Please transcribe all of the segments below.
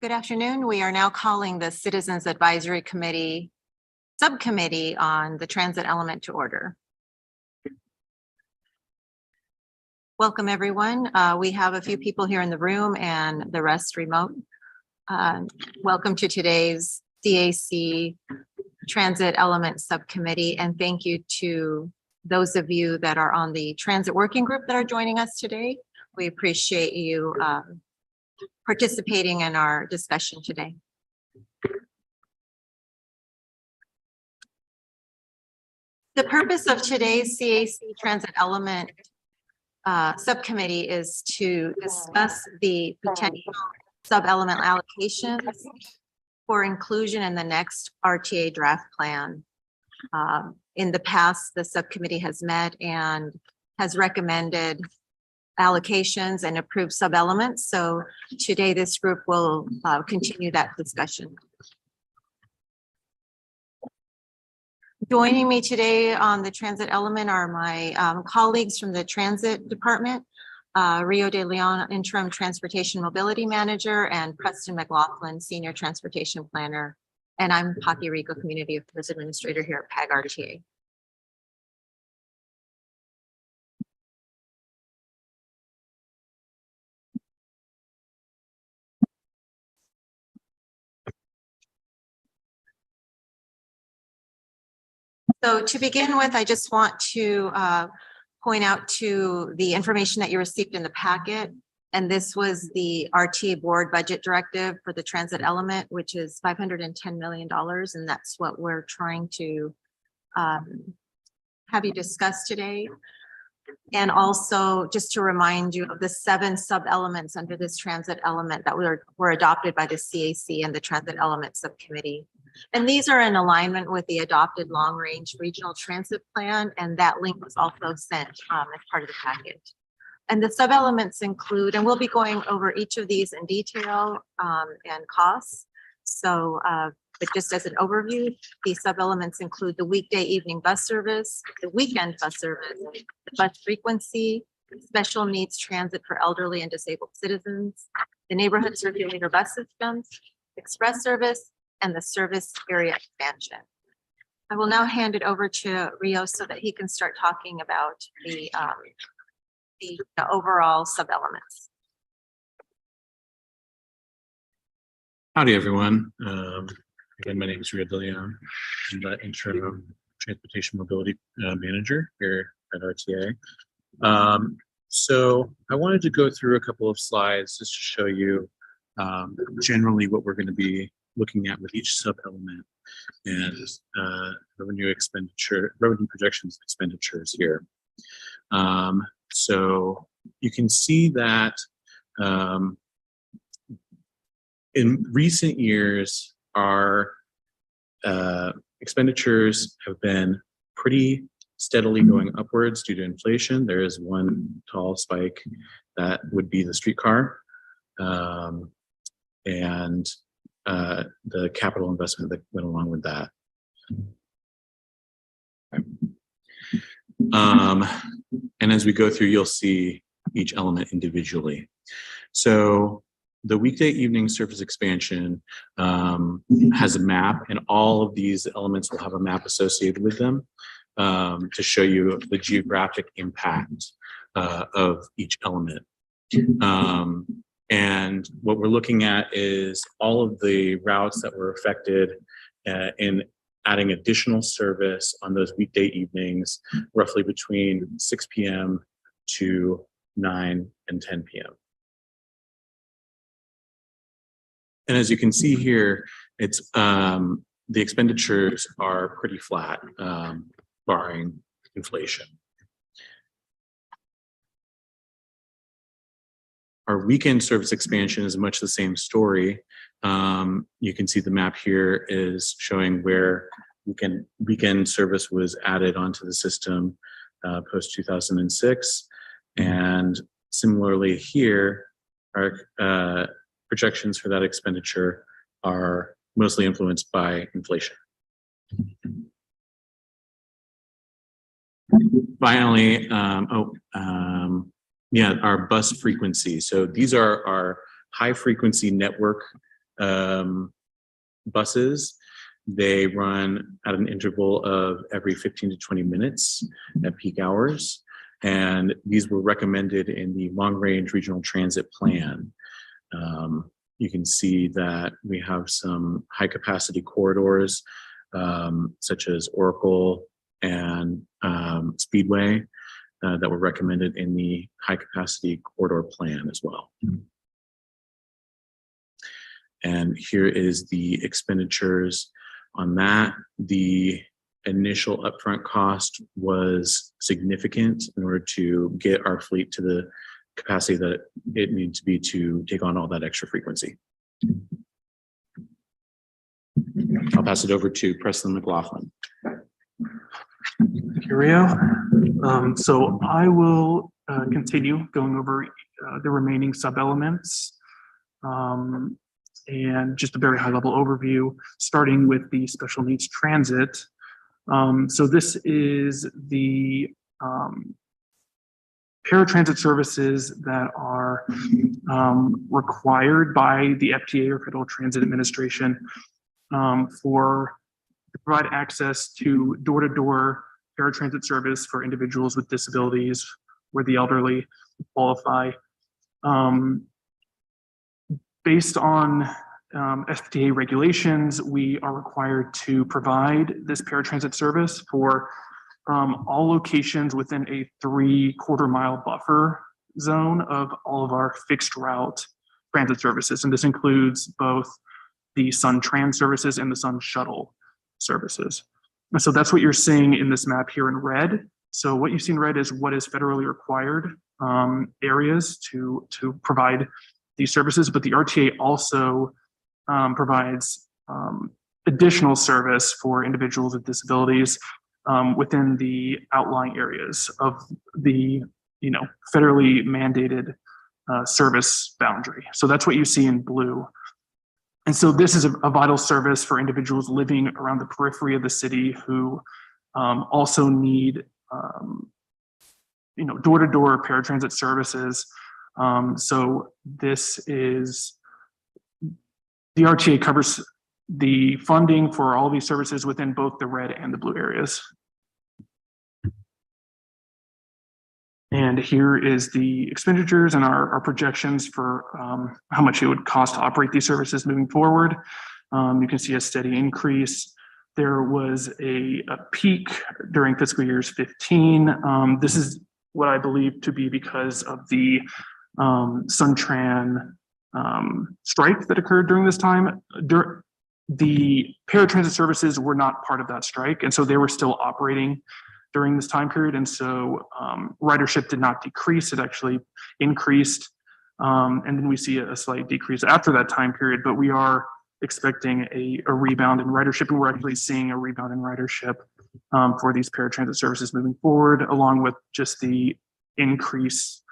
Good afternoon. We are now calling the Citizens Advisory Committee Subcommittee on the Transit Element to order. Welcome, everyone. We have a few people here in the room and the rest remote. Welcome to today's CAC Transit Element Subcommittee, and thank you to those of you that are on the Transit Working Group that are joining us today. We appreciate you participating in our discussion today. The purpose of today's CAC Transit Element Subcommittee is to discuss the potential sub-element allocations for inclusion in the next RTA draft plan. In the past, the subcommittee has met and has recommended allocations and approved sub-elements. So today this group will continue that discussion. Joining me today on the transit element are my colleagues from the transit department, Rio de Leon, interim transportation mobility manager, and Preston McLaughlin, senior transportation planner. And I'm Paki Rico, community affairs administrator here at PAG RTA. So to begin with, I just want to point out to the information that you received in the packet. And this was the RTA board budget directive for the transit element, which is $510 million. And that's what we're trying to have you discuss today. And also just to remind you of the 7 sub-elements under this transit element that were adopted by the CAC and the transit element subcommittee. And these are in alignment with the adopted long-range regional transit plan, and that link was also sent as part of the package. And the sub-elements include, and we'll be going over each of these in detail and costs. So, but just as an overview, these sub-elements include the weekday evening bus service, the weekend bus service, the bus frequency, special needs transit for elderly and disabled citizens, the neighborhood circulator bus systems, express service, and the service area expansion. I will now hand it over to Rio so that he can start talking about the overall sub-elements. Howdy, everyone. Again, my name is Rio de Leon. I'm the interim transportation mobility manager here at RTA. So I wanted to go through a couple of slides just to show you generally what we're going to be looking at with each sub-element and revenue projections expenditures here. So you can see that in recent years, our expenditures have been pretty steadily going upwards due to inflation. There is one tall spike that would be the streetcar and the capital investment that went along with that. And as we go through, you'll see each element individually. So the weekday evening service expansion has a map, and all of these elements will have a map associated with them to show you the geographic impact of each element. And what we're looking at is all of the routes that were affected in adding additional service on those weekday evenings, roughly between 6 p.m. to 9 and 10 p.m. And as you can see here, it's the expenditures are pretty flat, barring inflation. Our weekend service expansion is much the same story. You can see the map here is showing where weekend service was added onto the system post 2006. And similarly here, our projections for that expenditure are mostly influenced by inflation. Finally, our bus frequency. So these are our high frequency network buses. They run at an interval of every 15 to 20 minutes at peak hours. And these were recommended in the long-range regional transit plan. You can see that we have some high-capacity corridors, such as Oracle and Speedway, that were recommended in the high-capacity corridor plan as well. And here is the expenditures on that. The initial upfront cost was significant in order to get our fleet to the capacity that it needs to be to take on all that extra frequency. I'll pass it over to Preston McLaughlin. Thank you, Rio. So I will continue going over the remaining sub-elements. And just a very high-level overview, starting with the special needs transit. So this is the paratransit services that are required by the FTA or Federal Transit Administration to provide access to door-to-door paratransit service for individuals with disabilities or the elderly qualify. Based on FTA regulations, we are required to provide this paratransit service for all locations within a 3/4 mile buffer zone of all of our fixed route transit services. And this includes both the Sun Trans services and the Sun Shuttle services. And so that's what you're seeing in this map here in red. So what you see in red is what is federally required areas to provide these services, but the RTA also provides additional service for individuals with disabilities within the outlying areas of the federally mandated service boundary. So that's what you see in blue. And so this is a vital service for individuals living around the periphery of the city who also need door-to-door paratransit services. So this is, the RTA covers the funding for all these services within both the red and the blue areas. And here is the expenditures and our projections for how much it would cost to operate these services moving forward. You can see a steady increase. There was a peak during fiscal years 15. This is what I believe to be because of the Suntran strike that occurred during this time. The paratransit services were not part of that strike, and so they were still operating during this time period. And so ridership did not decrease, it actually increased. And then we see a slight decrease after that time period, but we are expecting a rebound in ridership, and we're actually seeing a rebound in ridership for these paratransit services moving forward, along with just the increase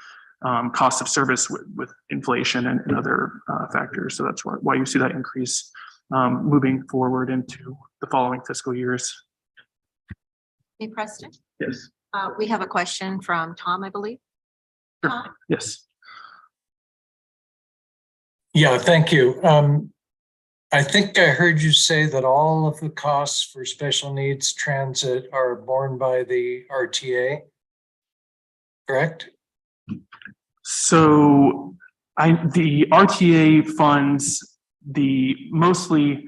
cost of service with inflation and other factors. So that's why you see that increase moving forward into the following fiscal years. Hey, Preston, Yes. we have a question from Tom, I believe. Tom? Yes. Yeah, thank you. I think I heard you say that all of the costs for special needs transit are borne by the RTA, correct? So the RTA funds mostly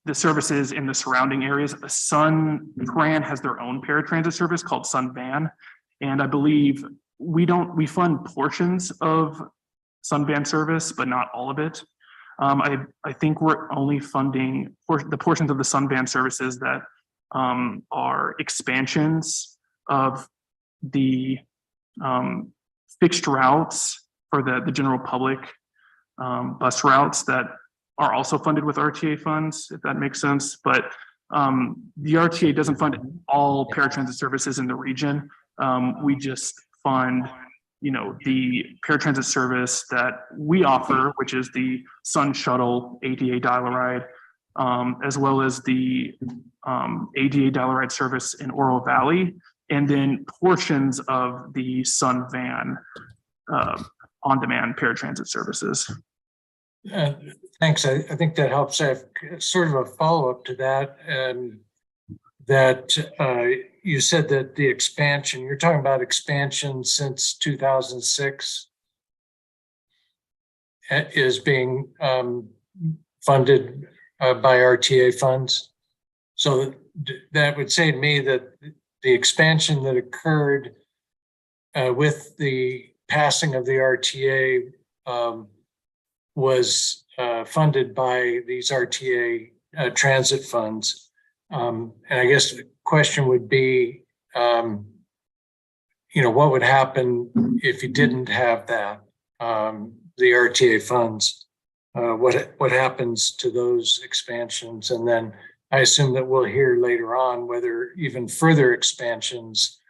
the services in the surrounding areas. Sun Tran has their own paratransit service called Sun Van, and I believe we fund portions of Sun Van service, but not all of it. I think we're only funding the portions of the Sun Van services that are expansions of the fixed routes for the general public bus routes that are also funded with RTA funds, if that makes sense. But the RTA doesn't fund all paratransit services in the region. We just fund the paratransit service that we offer, which is the Sun Shuttle ADA Dial-A-Ride, as well as the ADA Dial-A-Ride service in Oro Valley, and then portions of the Sun Van on-demand paratransit services. Thanks. I think that helps. I have sort of a follow-up to that. That you said that the expansion, you're talking about expansion since 2006 is being funded by RTA funds. So that would say to me that the expansion that occurred with the passing of the RTA was funded by these RTA transit funds. And I guess the question would be, what would happen if you didn't have that, the RTA funds? What happens to those expansions? And then I assume that we'll hear later on whether even further expansions,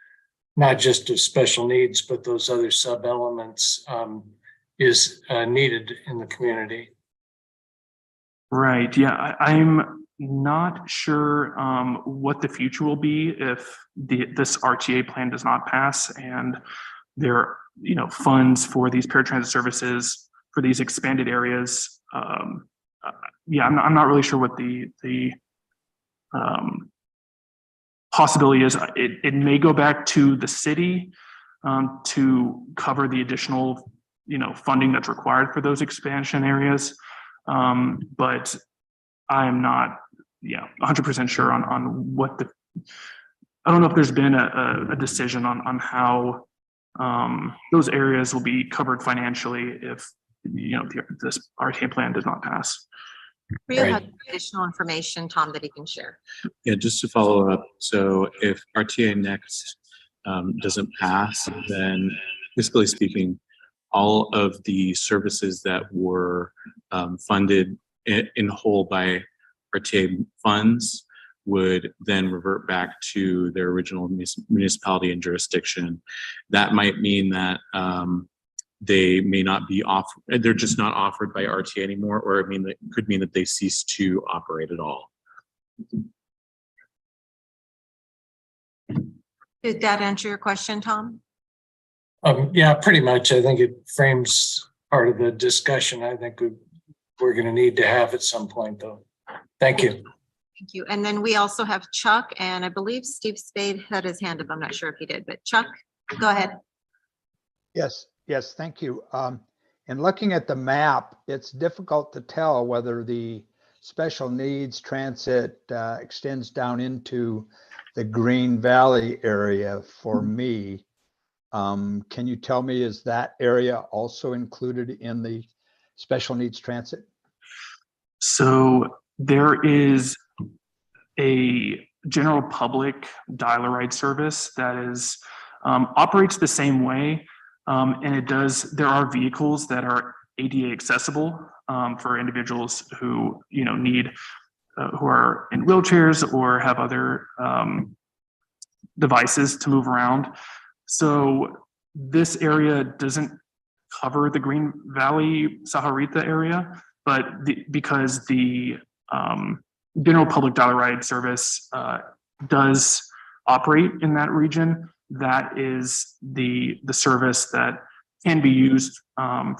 not just of special needs, but those other sub-elements is needed in the community. Right. Yeah, I'm not sure what the future will be if this RTA plan does not pass and there, funds for these paratransit services for these expanded areas. Yeah, I'm not really sure what the possibility is. It may go back to the city to cover the additional, funding that's required for those expansion areas. But I'm not, 100% sure on what I don't know if there's been a decision on how those areas will be covered financially if, this RTA plan does not pass. Rio has additional information, Tom, that he can share. Yeah, just to follow up. So if RTA Next doesn't pass, then fiscally speaking, all of the services that were funded in whole by RTA funds would then revert back to their original municipality and jurisdiction. That might mean that they may not be offered, they're just not offered by RTA anymore, or it could mean that they cease to operate at all. Did that answer your question, Tom? Yeah, pretty much. I think it frames part of the discussion I think we're going to need to have at some point, though. Thank you. Thank you. And then we also have Chuck, and I believe Steve Spade had his hand up. I'm not sure if he did, but Chuck, go ahead. Yes, thank you. In looking at the map, it's difficult to tell whether the special needs transit extends down into the Green Valley area for me. Can you tell me, is that area also included in the special needs transit? So there is a general public dial-a-ride service that is operates the same way. And there are vehicles that are ADA accessible for individuals who, need, who are in wheelchairs or have other devices to move around. So this area doesn't cover the Green Valley, Saharita area, but because the general public dial-a-ride service does operate in that region, that is the service that can be used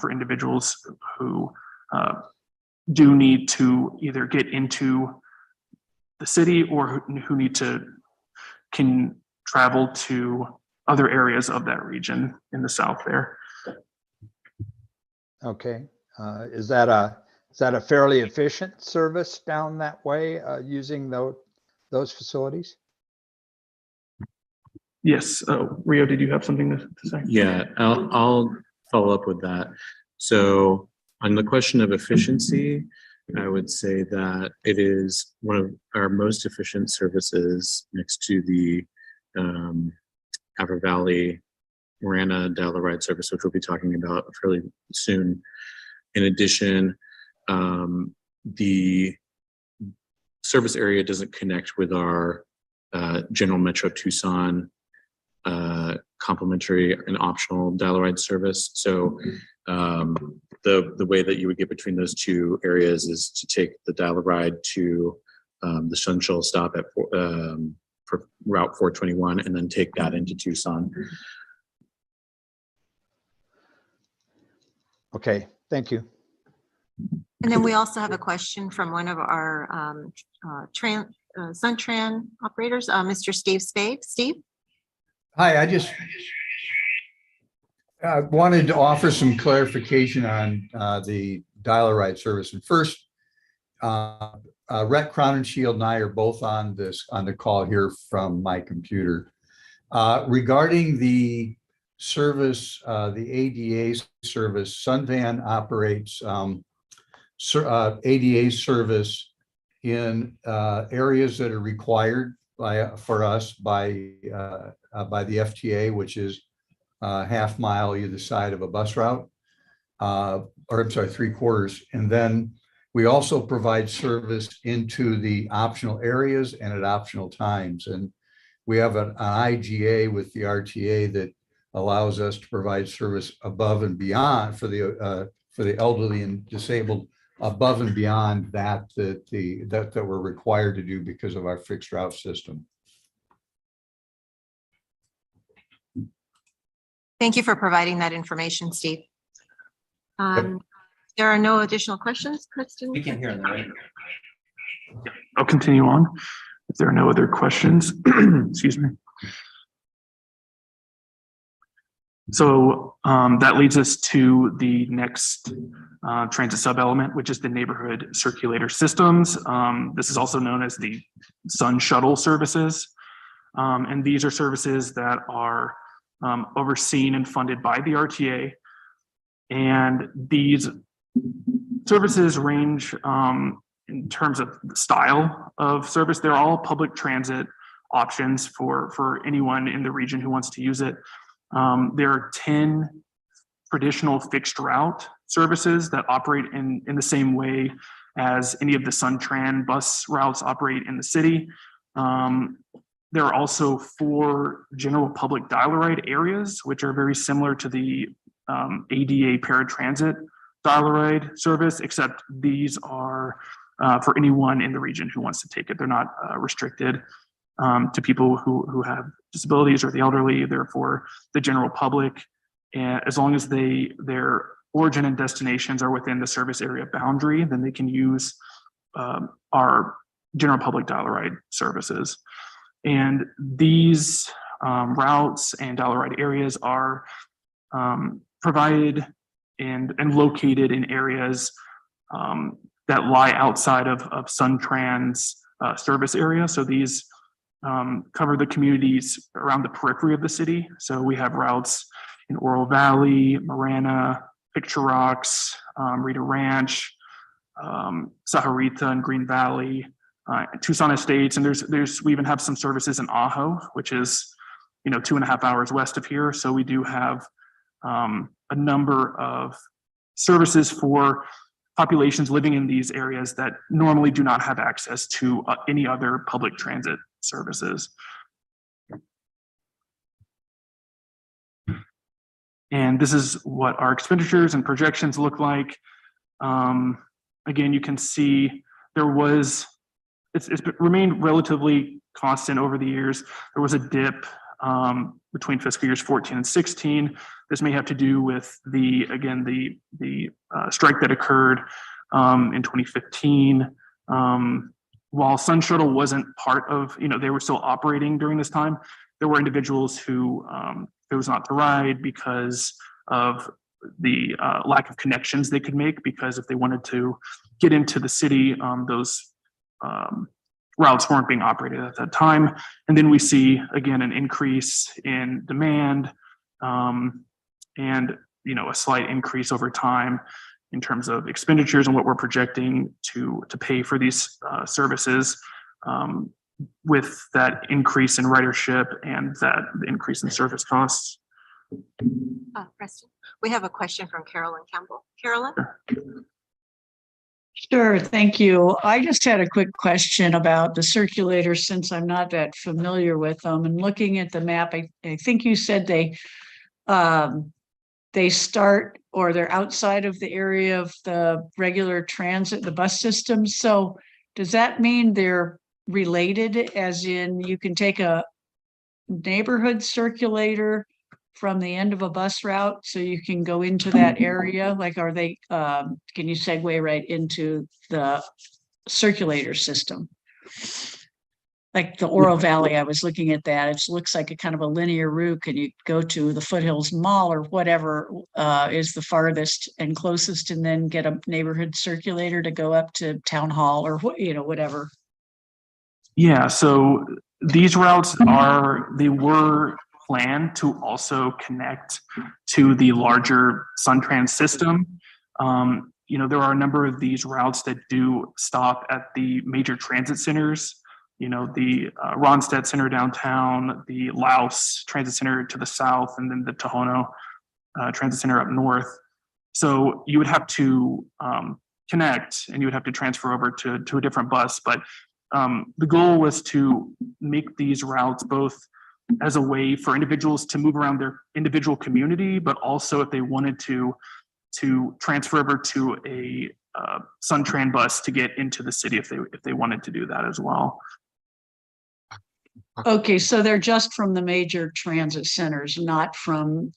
for individuals who do need to either get into the city or who can travel to other areas of that region in the south there. Okay. Is that a fairly efficient service down that way using those facilities? Yes. Rio, did you have something to say? Yeah, I'll follow up with that. So on the question of efficiency, I would say that it is one of our most efficient services next to the Apple Valley Marana dial-a-ride service, which we'll be talking about fairly soon. In addition, the service area doesn't connect with our General Metro Tucson complimentary and optional dial-a-ride service. So the way that you would get between those two areas is to take the dial-a-ride to the Sunshine stop at for Route 421 and then take that into Tucson. Okay, thank you. And then we also have a question from one of our Suntran operators, Mr. Steve Spade. Steve? Hi, I just wanted to offer some clarification on the dial-a-ride service. And first, Rhett Crowninshield and I are both on the call here from my computer. Regarding the service, the ADA service, Sunvan operates ADA service in areas that are required for us by the FTA, which is half mile either side of a bus route, or I'm sorry, 3/4. And then we also provide service into the optional areas and at optional times. And we have an IGA with the RTA that allows us to provide service above and beyond for the elderly and disabled, above and beyond that we're required to do because of our fixed route system. Thank you for providing that information, Steve. There are no additional questions, Kristen? We can hear them, right? I'll continue on. If there are no other questions, excuse me. So that leads us to the next transit sub-element, which is the neighborhood circulator systems. This is also known as the Sun Shuttle services. And these are services that are overseen and funded by the RTA. And these services range in terms of the style of service. They're all public transit options for anyone in the region who wants to use it. There are 10 traditional fixed route services that operate in the same way as any of the Suntran bus routes operate in the city. There are also 4 general public dial-a-ride areas, which are very similar to the ADA paratransit dial-a-ride service, except these are for anyone in the region who wants to take it. They're not restricted to people who have disabilities or the elderly. They're for the general public, and as long as their origin and destinations are within the service area boundary, then they can use our general public dial-a-ride services. And these routes and dial-a-ride areas are provided and located in areas that lie outside of Suntran's service area. So these cover the communities around the periphery of the city. So we have routes in Oro Valley, Marana, Picture Rocks, Rita Ranch, Saharita and Green Valley, Tucson Estates, and we even have some services in Ajo, which is 2.5 hours west of here. So we do have a number of services for populations living in these areas that normally do not have access to any other public transit services. And this is what our expenditures and projections look like. Again, you can see it's remained relatively constant over the years. There was a dip between fiscal years 14 and 16. This may have to do with the strike that occurred in 2015. While Sun Shuttle wasn't part of, they were still operating during this time, there were individuals who chose not to ride because of the lack of connections they could make, because if they wanted to get into the city, those routes weren't being operated at that time. And then we see, again, an increase in demand and a slight increase over time in terms of expenditures and what we're projecting to pay for these services, with that increase in ridership and that increase in service costs. Preston, we have a question from Carolyn Campbell. Carolyn? Sure, thank you. I just had a quick question about the circulators, since I'm not that familiar with them. And looking at the map, I think you said they start, or they're outside of the area of the regular transit, the bus system. So does that mean they're related, as in you can take a neighborhood circulator from the end of a bus route so you can go into that area? Like, are they, can you segue right into the circulator system? Like the Oro Valley, I was looking at that. It looks like a kind of a linear route. Can you go to the Foothills Mall or whatever is the farthest and closest, and then get a neighborhood circulator to go up to Town Hall or whatever? Yeah, so these routes they were planned to also connect to the larger Suntrans system. There are a number of these routes that do stop at the major transit centers, the Ronstadt Center downtown, the Laos Transit Center to the south, and then the Tohono Transit Center up north. So you would have to connect, and you would have to transfer over to a different bus. But the goal was to make these routes both as a way for individuals to move around their individual community, but also if they wanted to transfer over to a Suntran bus to get into the city if they wanted to do that as well. Okay, so they're just from the major transit centers, not from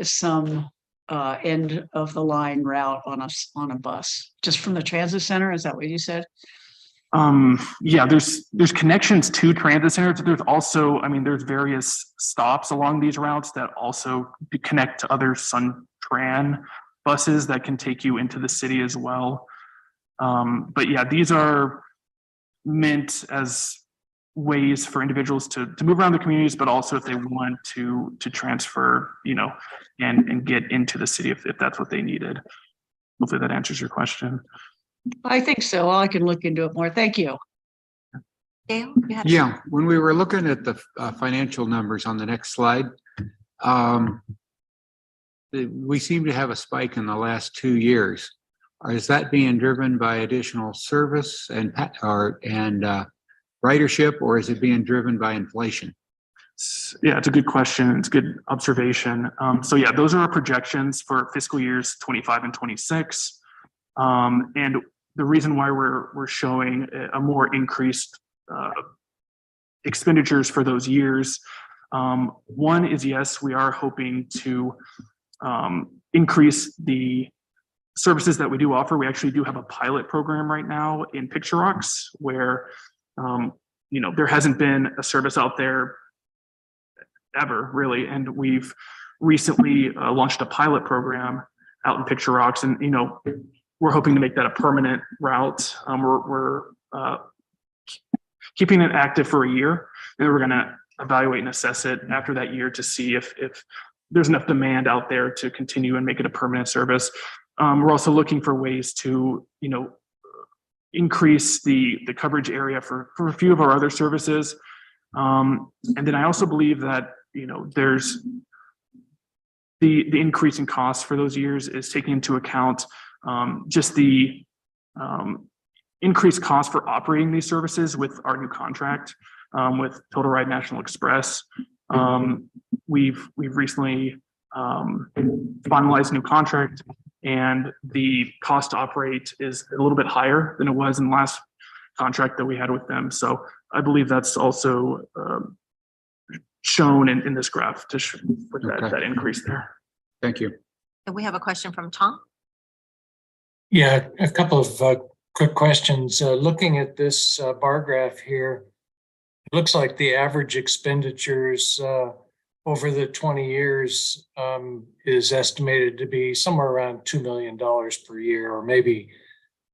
some end of the line route on a bus, just from the transit center. Is that what you said? Yeah, there's connections to transit centers. There's also, there's various stops along these routes that also connect to other Suntran buses that can take you into the city as well. But yeah, these are meant as ways for individuals to move around the communities, but also if they want to transfer, and get into the city if that's what they needed. Hopefully that answers your question. I think so. I can look into it more. Thank you. Dale, you had- Yeah, when we were looking at the financial numbers on the next slide, we seem to have a spike in the last 2 years. Is that being driven by additional service and ridership, or is it being driven by inflation? Yeah, it's a good question. It's a good observation. So yeah, those are our projections for fiscal years 25 and 26. And the reason why we're showing a more increased expenditures for those years. One is, yes, we are hoping to increase the services that we do offer. We actually do have a pilot program right now in Picture Rocks where, there hasn't been a service out there ever really. And we've recently launched a pilot program out in Picture Rocks, and, we're hoping to make that a permanent route. We're keeping it active for a year, and we're going to evaluate and assess it after that year to see if there's enough demand out there to continue and make it a permanent service. We're also looking for ways to, increase the coverage area for a few of our other services. And then I also believe that, there's the increase in costs for those years is taking into account just the increased cost for operating these services with our new contract with Total Ride National Express. We've recently finalized a new contract, and the cost to operate is a little bit higher than it was in the last contract that we had with them. So I believe that's also shown in this graph with that increase there. Thank you. And we have a question from Tom. Yeah, a couple of quick questions. Looking at this bar graph here, it looks like the average expenditures over the 20 years is estimated to be somewhere around $2 million per year, or maybe,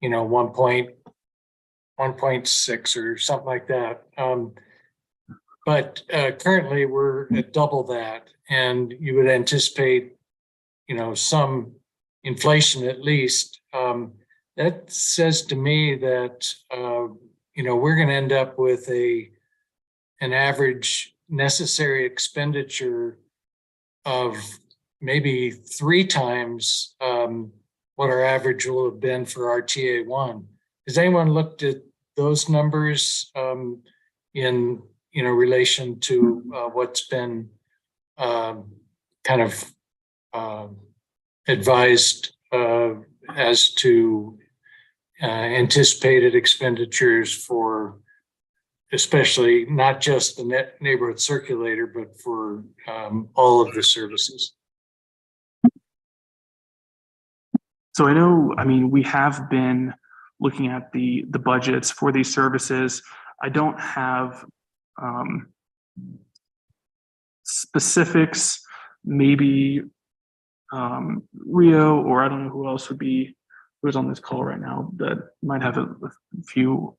1.6 or something like that. But currently we're at double that, and you would anticipate, some inflation at least. That says to me that, we're going to end up with an average necessary expenditure of maybe 3 times what our average will have been for RTA 1. Has anyone looked at those numbers in relation to what's been kind of advised as to anticipated expenditures for especially not just the neighborhood circulator, but for all of the services? So I know, I mean, we have been looking at the budgets for these services. I don't have specifics, maybe Rio, or I don't know who else would be, who's on this call right now that might have a few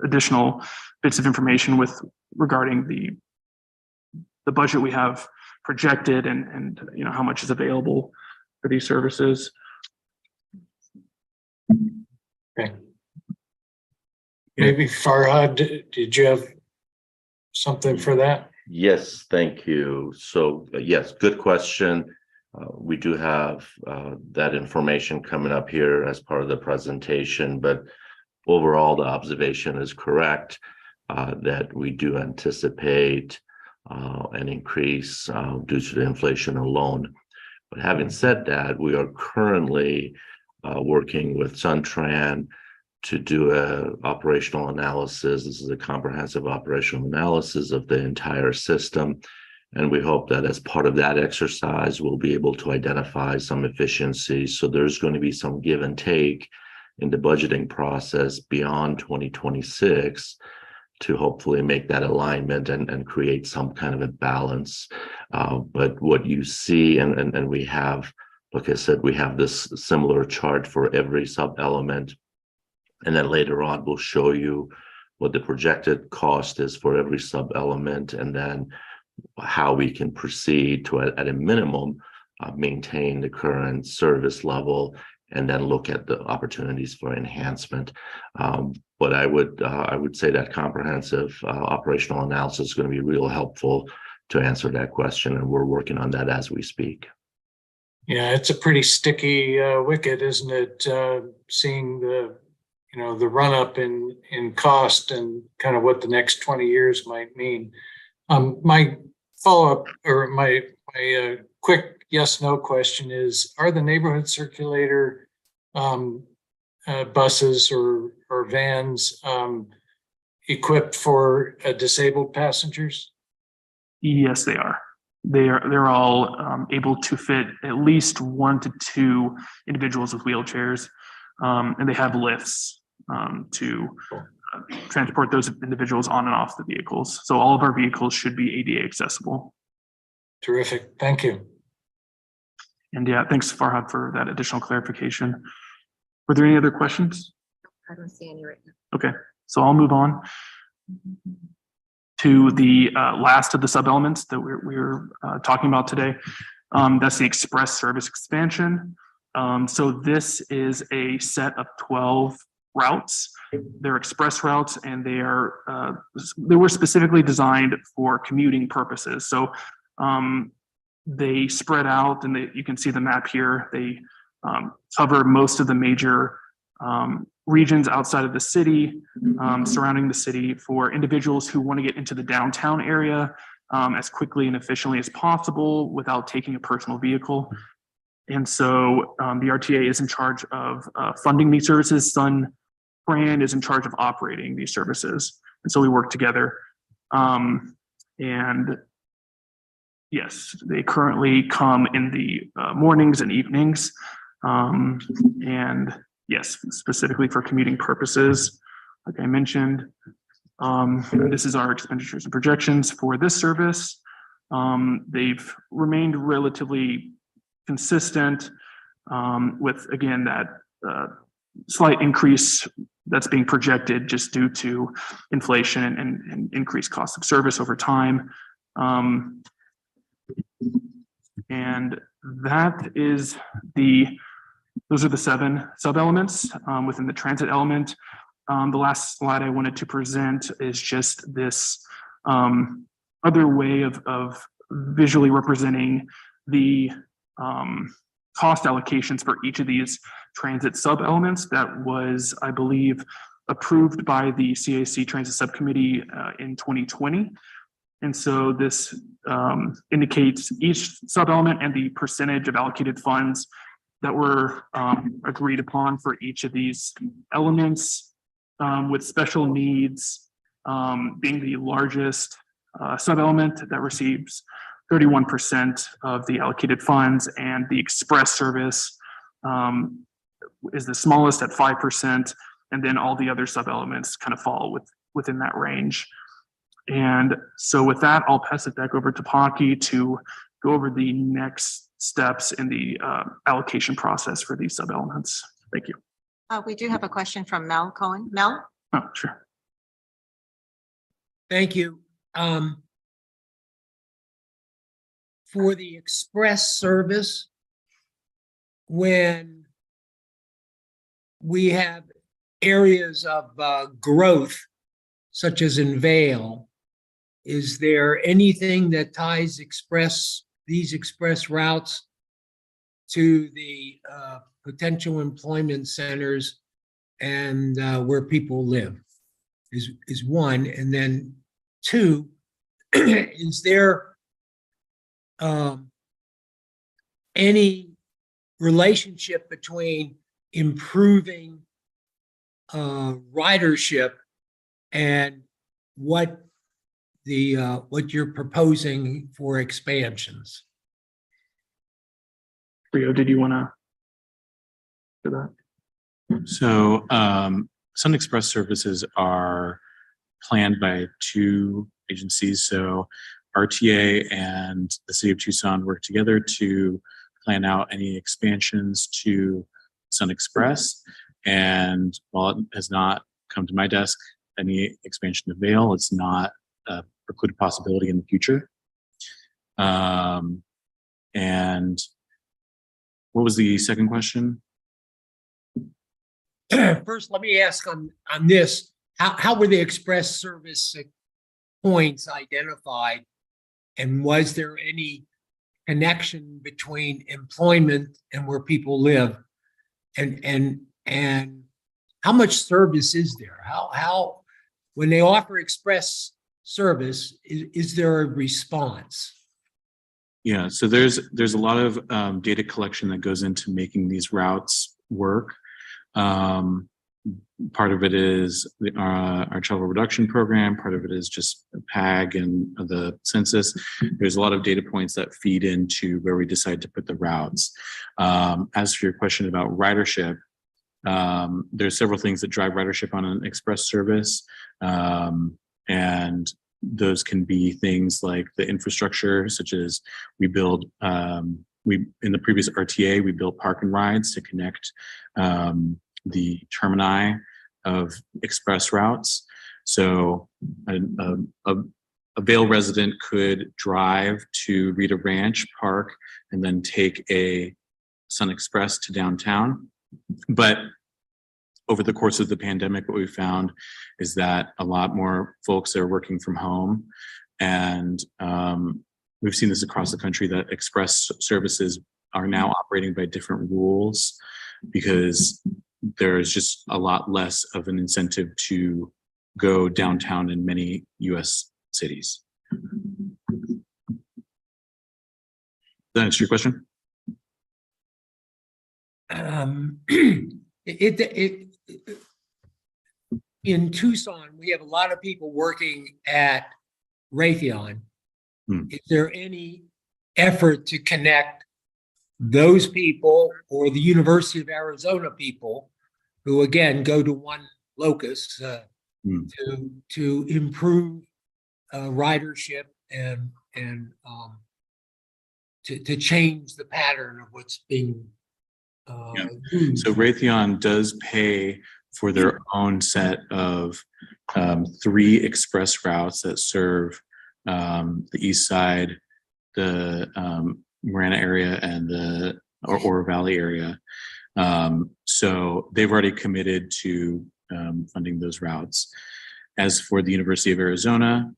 additional bits of information with regarding the budget we have projected and you know how much is available for these services. Okay. Maybe Farhad, did you have something for that? Yes, thank you. So yes, good question. We do have that information coming up here as part of the presentation, but overall, the observation is correct that we do anticipate an increase due to the inflation alone. But having said that, we are currently working with Suntran to do a operational analysis. This is a comprehensive operational analysis of the entire system. And we hope that as part of that exercise, we'll be able to identify some efficiencies. So there's going to be some give and take in the budgeting process beyond 2026 to hopefully make that alignment and create some kind of a balance. But what you see, and we have, like I said, we have this similar chart for every sub-element. And then later on, we'll show you what the projected cost is for every sub-element, and then how we can proceed to, at a minimum, maintain the current service level, and then look at the opportunities for enhancement. But I would say that comprehensive operational analysis is going to be real helpful to answer that question, and we're working on that as we speak. Yeah, it's a pretty sticky wicket, isn't it? Seeing the the run up in cost and kind of what the next 20 years might mean. My follow-up, or my quick yes/no question is: are the neighborhood circulator buses or vans equipped for disabled passengers? Yes, they are. They're all able to fit at least 1 to 2 individuals with wheelchairs, and they have lifts to transport those individuals on and off the vehicles. So all of our vehicles should be ADA accessible. Terrific. Thank you. And yeah, thanks Farhad for that additional clarification. Were there any other questions? I don't see any right now. Okay, so I'll move on to the last of the sub-elements that we're talking about today. That's the express service expansion. So this is a set of 12 routes. They're express routes, and they were specifically designed for commuting purposes. So they spread out, and you can see the map here. They cover most of the major regions outside of the city, surrounding the city, for individuals who want to get into the downtown area as quickly and efficiently as possible without taking a personal vehicle. And so the RTA is in charge of funding these services. Suntran is in charge of operating these services. And so we work together. And yes, they currently come in the mornings and evenings. And yes, specifically for commuting purposes, like I mentioned. This is our expenditures and projections for this service. They've remained relatively consistent with, again, that slight increase that's being projected just due to inflation and increased cost of service over time. And that is those are the 7 sub-elements within the transit element. The last slide I wanted to present is just this other way of visually representing the cost allocations for each of these transit sub-elements that was, I believe, approved by the CAC Transit Subcommittee in 2020. And so this indicates each sub-element and the percentage of allocated funds that were agreed upon for each of these elements. With special needs, being the largest sub-element that receives 31% of the allocated funds, and the express service is the smallest at 5%, and then all the other sub-elements kind of fall within that range. And so with that, I'll pass it back over to Pocky to go over the next steps in the allocation process for these sub-elements. Thank you. We do have a question from Mel Cohen. Mel? Oh, sure. Thank you. For the express service, when we have areas of growth, such as in Vale, is there anything that ties these express routes to the potential employment centers and where people live? Is one. And then two, is there any relationship between improving ridership and what you're proposing for expansions? Rio, did you want to do that? So Sun Express services are planned by two agencies. So RTA and the City of Tucson work together to plan out any expansions to Sun Express. And while it has not come to my desk, any expansion to Vale, it's not a precluded possibility in the future. And what was the second question? First, let me ask on this, how were the express service points identified? And was there any connection between employment and where people live? And how much service is there? How when they offer express service, is there a response? Yeah, so there's a lot of data collection that goes into making these routes work. Part of it is our travel reduction program. Part of it is just PAG and the census. There's a lot of data points that feed into where we decide to put the routes. As for your question about ridership, there's several things that drive ridership on an express service. And those can be things like the infrastructure, such as we build, in the previous RTA, we built park and rides to connect the termini of express routes. So a Vail resident could drive to Rita Ranch Park and then take a Sun Express to downtown. But over the course of the pandemic, what we found is that a lot more folks are working from home. And we've seen this across the country, that express services are now operating by different rules because there's just a lot less of an incentive to go downtown in many US cities. Does that answer your question? In Tucson, we have a lot of people working at Raytheon. Is there any effort to connect those people or the University of Arizona people who again go to one locus to improve ridership and to change the pattern of what's being used? So Raytheon does pay for their own set of 3 express routes that serve the east side, the Marana area, and the Oro Valley area. So they've already committed to funding those routes. As for the University of Arizona,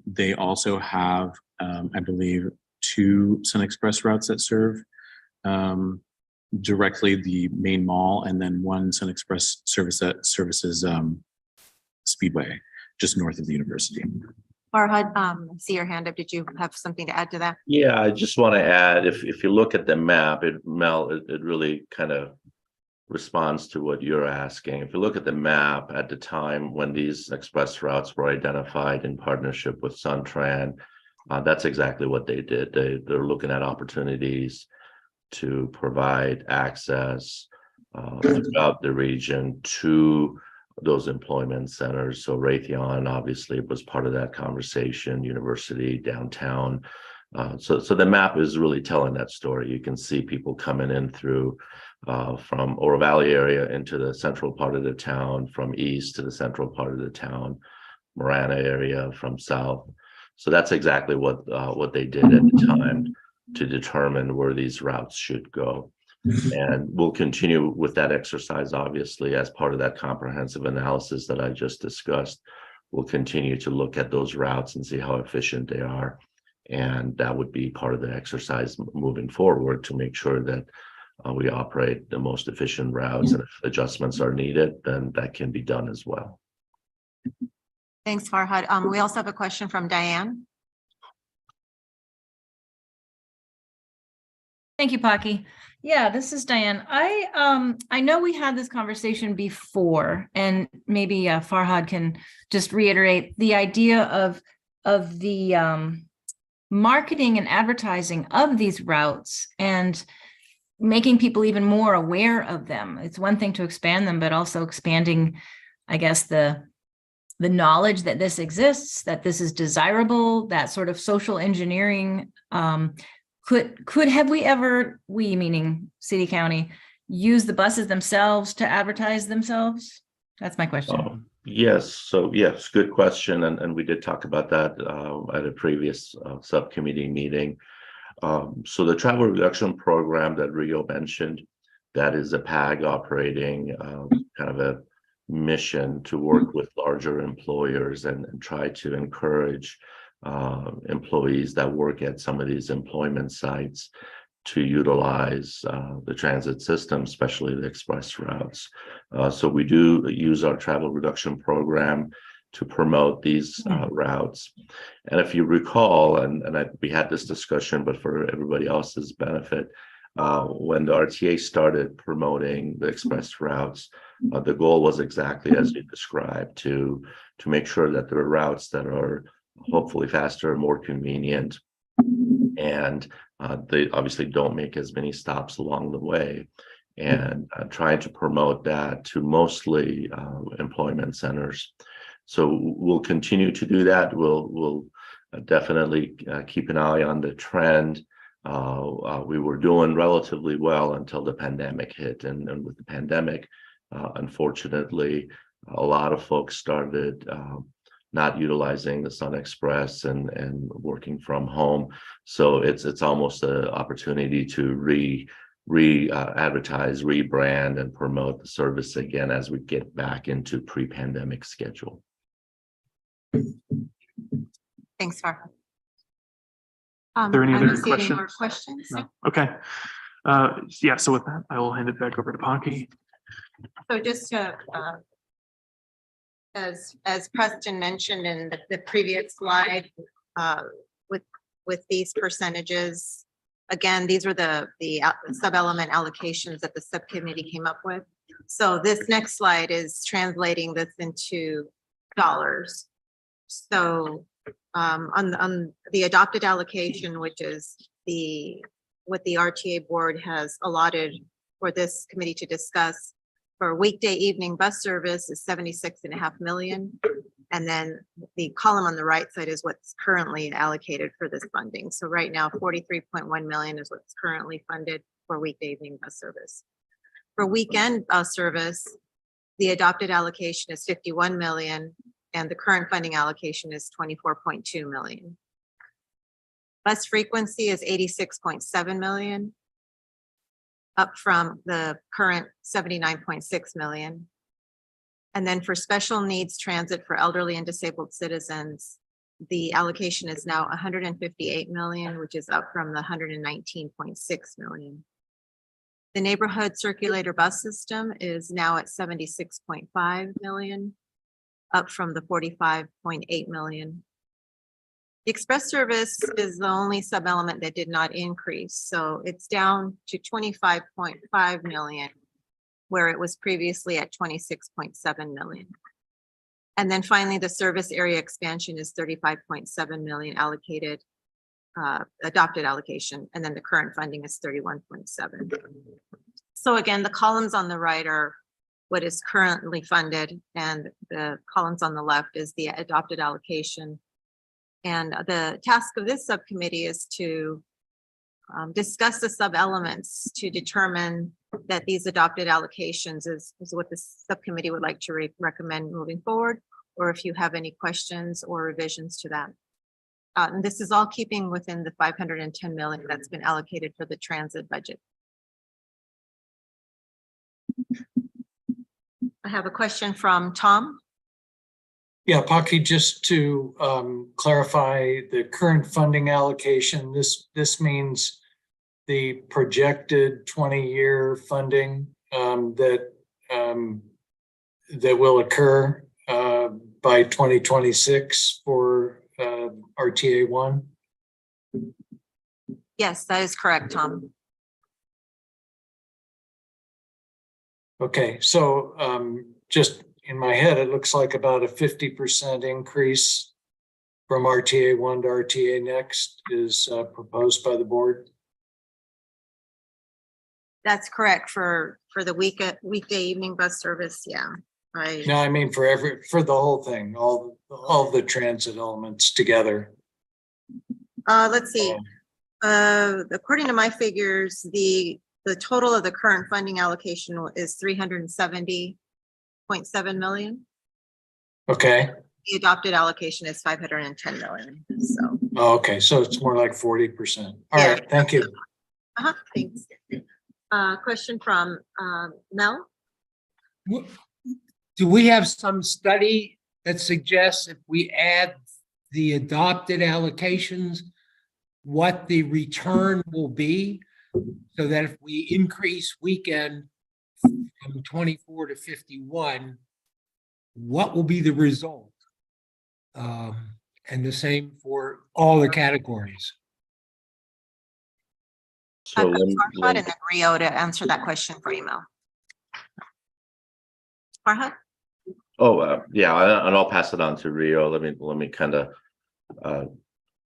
they also have, I believe, 2 Sun Express routes that serve directly the main mall, and then 1 Sun Express service that services Speedway, just north of the university. Farhad, see your hand up. Did you have something to add to that? Yeah, I just want to add, if you look at the map, it really kind of responds to what you're asking. If you look at the map at the time when these express routes were identified in partnership with Suntran, that's exactly what they did. They're looking at opportunities to provide access throughout the region to those employment centers. So Raytheon obviously was part of that conversation, university, downtown. So the map is really telling that story. You can see people coming in through from Oro Valley area into the central part of the town, from east to the central part of the town, Marana area from south. So that's exactly what they did at the time to determine where these routes should go. And we'll continue with that exercise, obviously, as part of that comprehensive analysis that I just discussed. We'll continue to look at those routes and see how efficient they are. And that would be part of the exercise moving forward to make sure that we operate the most efficient routes. And if adjustments are needed, then that can be done as well. Thanks, Farhad. We also have a question from Diane. Thank you, Paki. Yeah, this is Diane. I know we had this conversation before, and maybe Farhad can just reiterate the idea of the marketing and advertising of these routes and making people even more aware of them. It's one thing to expand them, but also expanding, I guess, the knowledge that this exists, that this is desirable, that sort of social engineering. Have we meaning city, county, use the buses themselves to advertise themselves? That's my question. Yes. So yes, good question. And we did talk about that at a previous subcommittee meeting. So the travel reduction program that Rio mentioned, that is a PAG operating kind of a mission to work with larger employers and try to encourage employees that work at some of these employment sites to utilize the transit system, especially the express routes. So we do use our travel reduction program to promote these routes. And if you recall, we had this discussion, but for everybody else's benefit, when the RTA started promoting the express routes, the goal was exactly as you described, to make sure that there are routes that are hopefully faster, more convenient, and they obviously don't make as many stops along the way, and trying to promote that to mostly employment centers. So we'll continue to do that. We'll definitely keep an eye on the trend. We were doing relatively well until the pandemic hit, and with the pandemic, unfortunately, a lot of folks started not utilizing the Sun Express and working from home. So it's almost an opportunity to advertise, rebrand, and promote the service again as we get back into pre-pandemic schedule. Thanks, Farhad. Are there any I other don't see any more questions? questions. No. Okay. Yeah, so with that, I will hand it back over to Paki. So just to, as Preston mentioned in the previous slide, with these percentages, again, these were the sub-element allocations that the subcommittee came up with. So this next slide is translating this into dollars. So on the adopted allocation, which is what the RTA board has allotted for this committee to discuss, for weekday evening bus service is 76.5 million. And then the column on the right side is what's currently allocated for this funding. So right now, 43.1 million is what's currently funded for weekday evening bus service. For weekend bus service, the adopted allocation is 51 million and the current funding allocation is 24.2 million. Bus frequency is 86.7 million, up from the current 79.6 million. And then for special needs transit for elderly and disabled citizens, the allocation is now 158 million, which is up from the 119.6 million. The neighborhood circulator bus system is now at 76.5 million, up from the 45.8 million. The express service is the only sub-element that did not increase, so it's down to 25.5 million. where it was previously at 26.7 million. And then finally, the service area expansion is 35.7 million allocated, adopted allocation, and then the current funding is 31.7. So again, the columns on the right are what is currently funded, and the columns on the left is the adopted allocation. And the task of this subcommittee is to discuss the sub-elements to determine that these adopted allocations is what the subcommittee would like to recommend moving forward, or if you have any questions or revisions to that. And this is all keeping within the 510 million that's been allocated for the transit budget. I have a question from Tom. Yeah, Paki, just to clarify the current funding allocation, this means the projected 20-year funding that will occur by 2026 for RTA 1? Yes, that is correct, Tom. Okay, so just in my head, it looks like about a 50% increase from RTA 1 to RTA Next is proposed by the board. That's correct for the weekday evening bus service. Yeah. Right. No, I mean for the whole thing, all the transit elements together. Let's see. According to my figures, the total of the current funding allocation is 370.7 million. Okay. The adopted allocation is 510 million. So. Oh, okay, so it's more like 40%. All Yeah. right, thank you. Thanks. Question from Mel. Do we have some study that suggests if we add the adopted allocations, what the return will be? So that if we increase weekend from 24 to 51, what will be the result? And the same for all the categories. So Farhad and then Rio to answer that question for you, Mel. Farhad? Yeah, and I'll pass it on to Rio. Let me kind of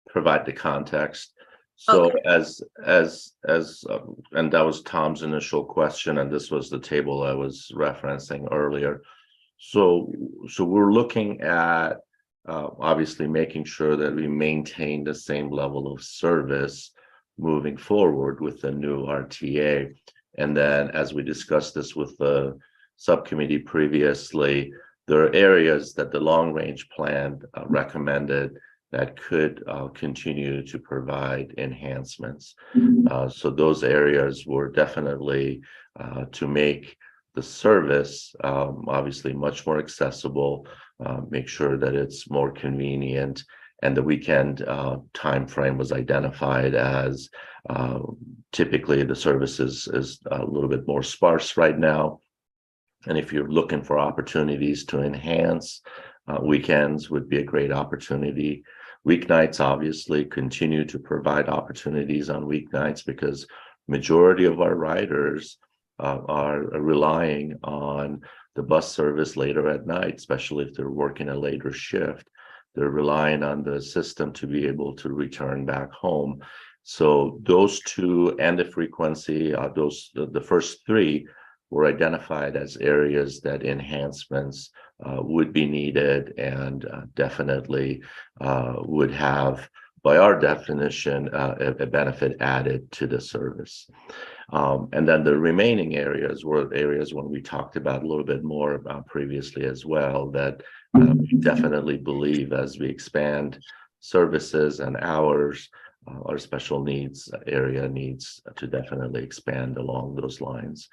provide the context. So Okay. as and that was Tom's initial question, and this was the table I was referencing earlier. So we're looking at obviously making sure that we maintain the same level of service moving forward with the new RTA. And then as we discussed this with the subcommittee previously, there are areas that the long range plan recommended that could continue to provide enhancements. So those areas were definitely to make the service obviously much more accessible, make sure that it's more convenient, and the weekend time frame was identified as typically the service is a little bit more sparse right now. And if you're looking for opportunities to enhance, weekends would be a great opportunity. Weeknights obviously continue to provide opportunities on weeknights because majority of our riders are relying on the bus service later at night, especially if they're working a later shift. They're relying on the system to be able to return back home. So those two and the frequency, the first three were identified as areas that enhancements would be needed and definitely would have, by our definition, a benefit added to the service. And then the remaining areas were areas when we talked about a little bit more about previously as well, that we definitely believe as we expand services and hours, our special needs area needs to definitely expand along those lines.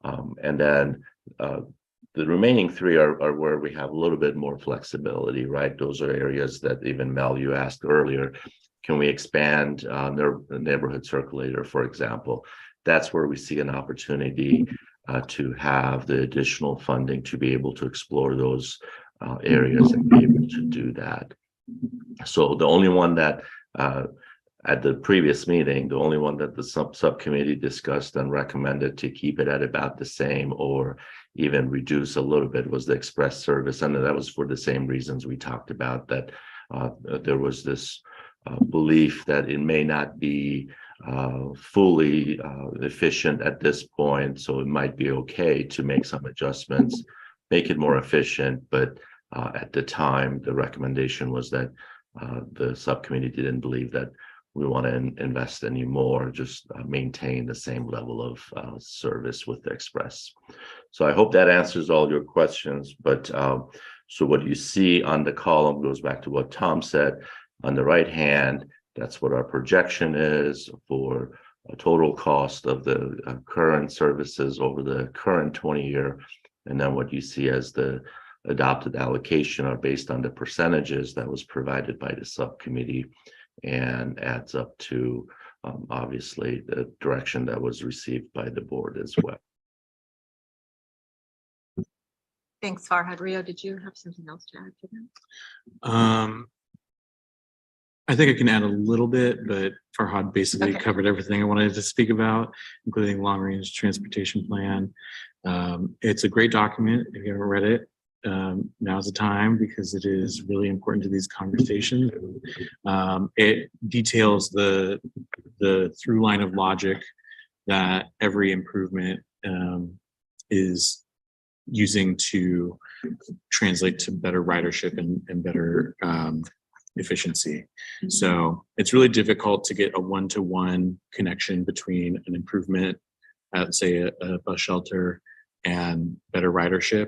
And then the remaining three are where we have a little bit more flexibility, right? Those are areas that even Mel, you asked earlier, can we expand the neighborhood circulator, for example? That's where we see an opportunity to have the additional funding to be able to explore those areas and be able to do that. So the only one that at the previous meeting, the only one that the subcommittee discussed and recommended to keep it at about the same or even reduce a little bit was the express service. And that was for the same reasons we talked about, that there was this belief that it may not be fully efficient at this point. So it might be okay to make some adjustments, make it more efficient. But at the time, the recommendation was that the subcommittee didn't believe that we want to invest any more, just maintain the same level of service with the express. So I hope that answers all your questions. But so what you see on the column goes back to what Tom said. On the right hand, that's what our projection is for a total cost of the current services over the current 20-year. And then what you see as the adopted allocation are based on the percentages that was provided by the subcommittee, and adds up to obviously the direction that was received by the board as well. Thanks, Farhad. Rio, did you have something else to add to that? I think I can add a little bit, but Farhad basically Okay. covered everything I wanted to speak about, including long-range transportation plan. It's a great document. If you haven't read it, now's the time, because it is really important to these conversations. It details the through line of logic that every improvement is using to translate to better ridership and better efficiency. So it's really difficult to get a one-to-one connection between an improvement at, say, a bus shelter and better ridership.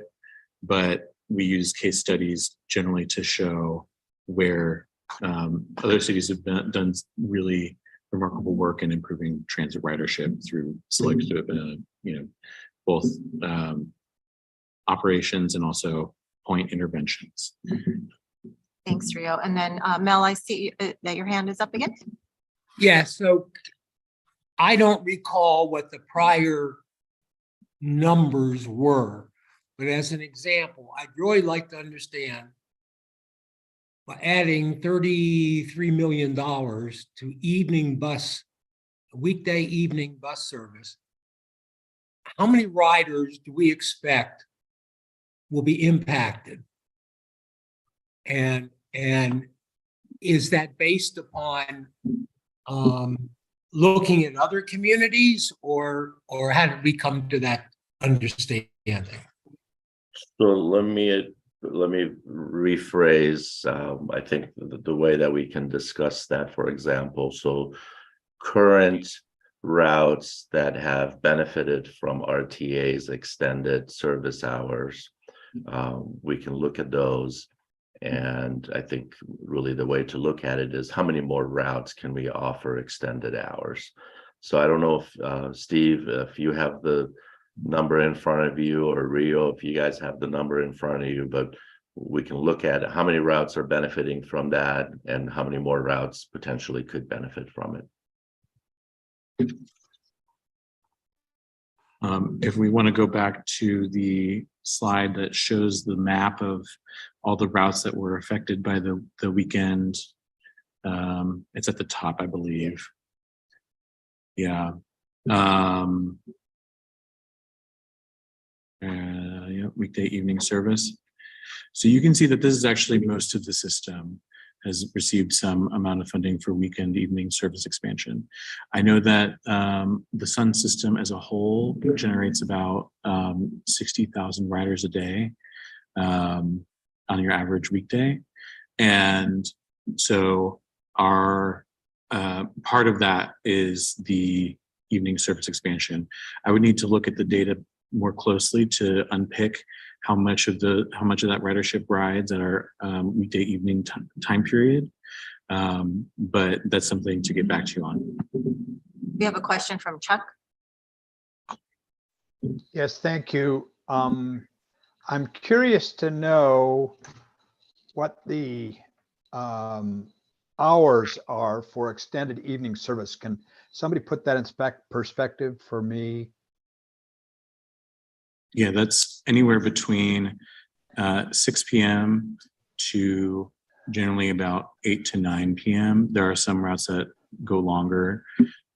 But we use case studies generally to show where other cities have done really remarkable work in improving transit ridership through selective, both operations and also point interventions. Thanks, Rio. And then Mel, I see that your hand is up again. Yeah, so I don't recall what the prior numbers were, but as an example, I'd really like to understand, by adding $33 million to weekday evening bus service, how many riders do we expect will be impacted? And is that based upon looking at other communities, or how did we come to that understanding? So let me rephrase. I think the way that we can discuss that, for example, so current routes that have benefited from RTA's extended service hours, we can look at those. And I think really the way to look at it is how many more routes can we offer extended hours? So I don't know if Steve, if you have the number in front of you, or Rio, if you guys have the number in front of you, but we can look at how many routes are benefiting from that and how many more routes potentially could benefit from it. If we want to go back to the slide that shows the map of all the routes that were affected by the weekend, it's at the top, I believe. Yeah. Weekday evening service. So you can see that this is actually most of the system has received some amount of funding for weekend evening service expansion. I know that the Sun system as a whole generates about 60,000 riders a day on your average weekday. And so our part of that is the evening service expansion. I would need to look at the data more closely to unpick how much of that ridership rides at our weekday evening time period. But that's something to get back to you on. We have a question from Chuck. Yes, thank you. I'm curious to know what the hours are for extended evening service. Can somebody put that in perspective for me? Yeah, that's anywhere between 6 p.m. to generally about 8 to 9 p.m. There are some routes that go longer.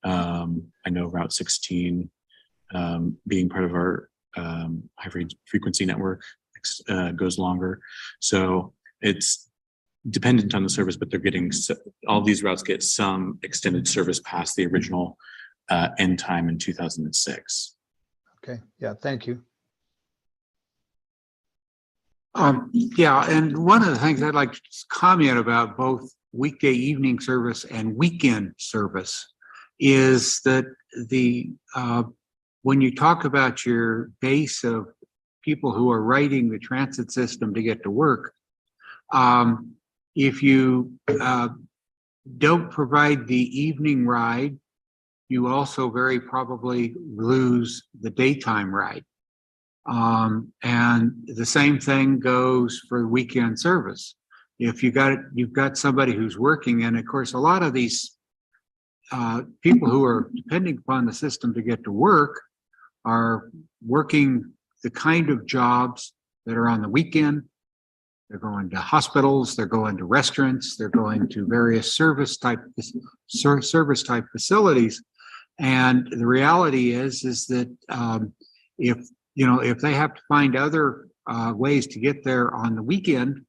I know Route 16, being part of our frequency network, goes longer. So it's dependent on the service, but they're getting, all these routes get some extended service past the original end time in 2006. Okay, yeah, thank you. Yeah, and one of the things I'd like to comment about both weekday evening service and weekend service is that when you talk about your base of people who are riding the transit system to get to work, if you don't provide the evening ride, you also very probably lose the daytime ride. And the same thing goes for weekend service. If you've got somebody who's working, and of course, a lot of these people who are depending upon the system to get to work are working the kind of jobs that are on the weekend. They're going to hospitals, they're going to restaurants, they're going to various service type facilities. And the reality is that if they have to find other ways to get there on the weekend,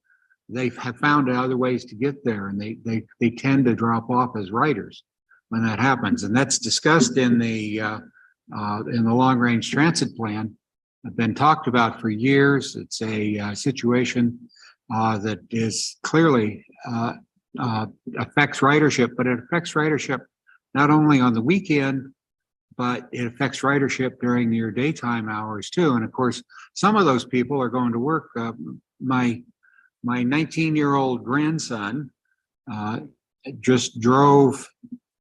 they have found other ways to get there, and they tend to drop off as riders when that happens. And that's discussed in the long range transit plan. It's been talked about for years. It's a situation that is clearly affects ridership, but it affects ridership not only on the weekend, but it affects ridership during your daytime hours too. And of course, some of those people are going to work. My 19-year-old grandson just drove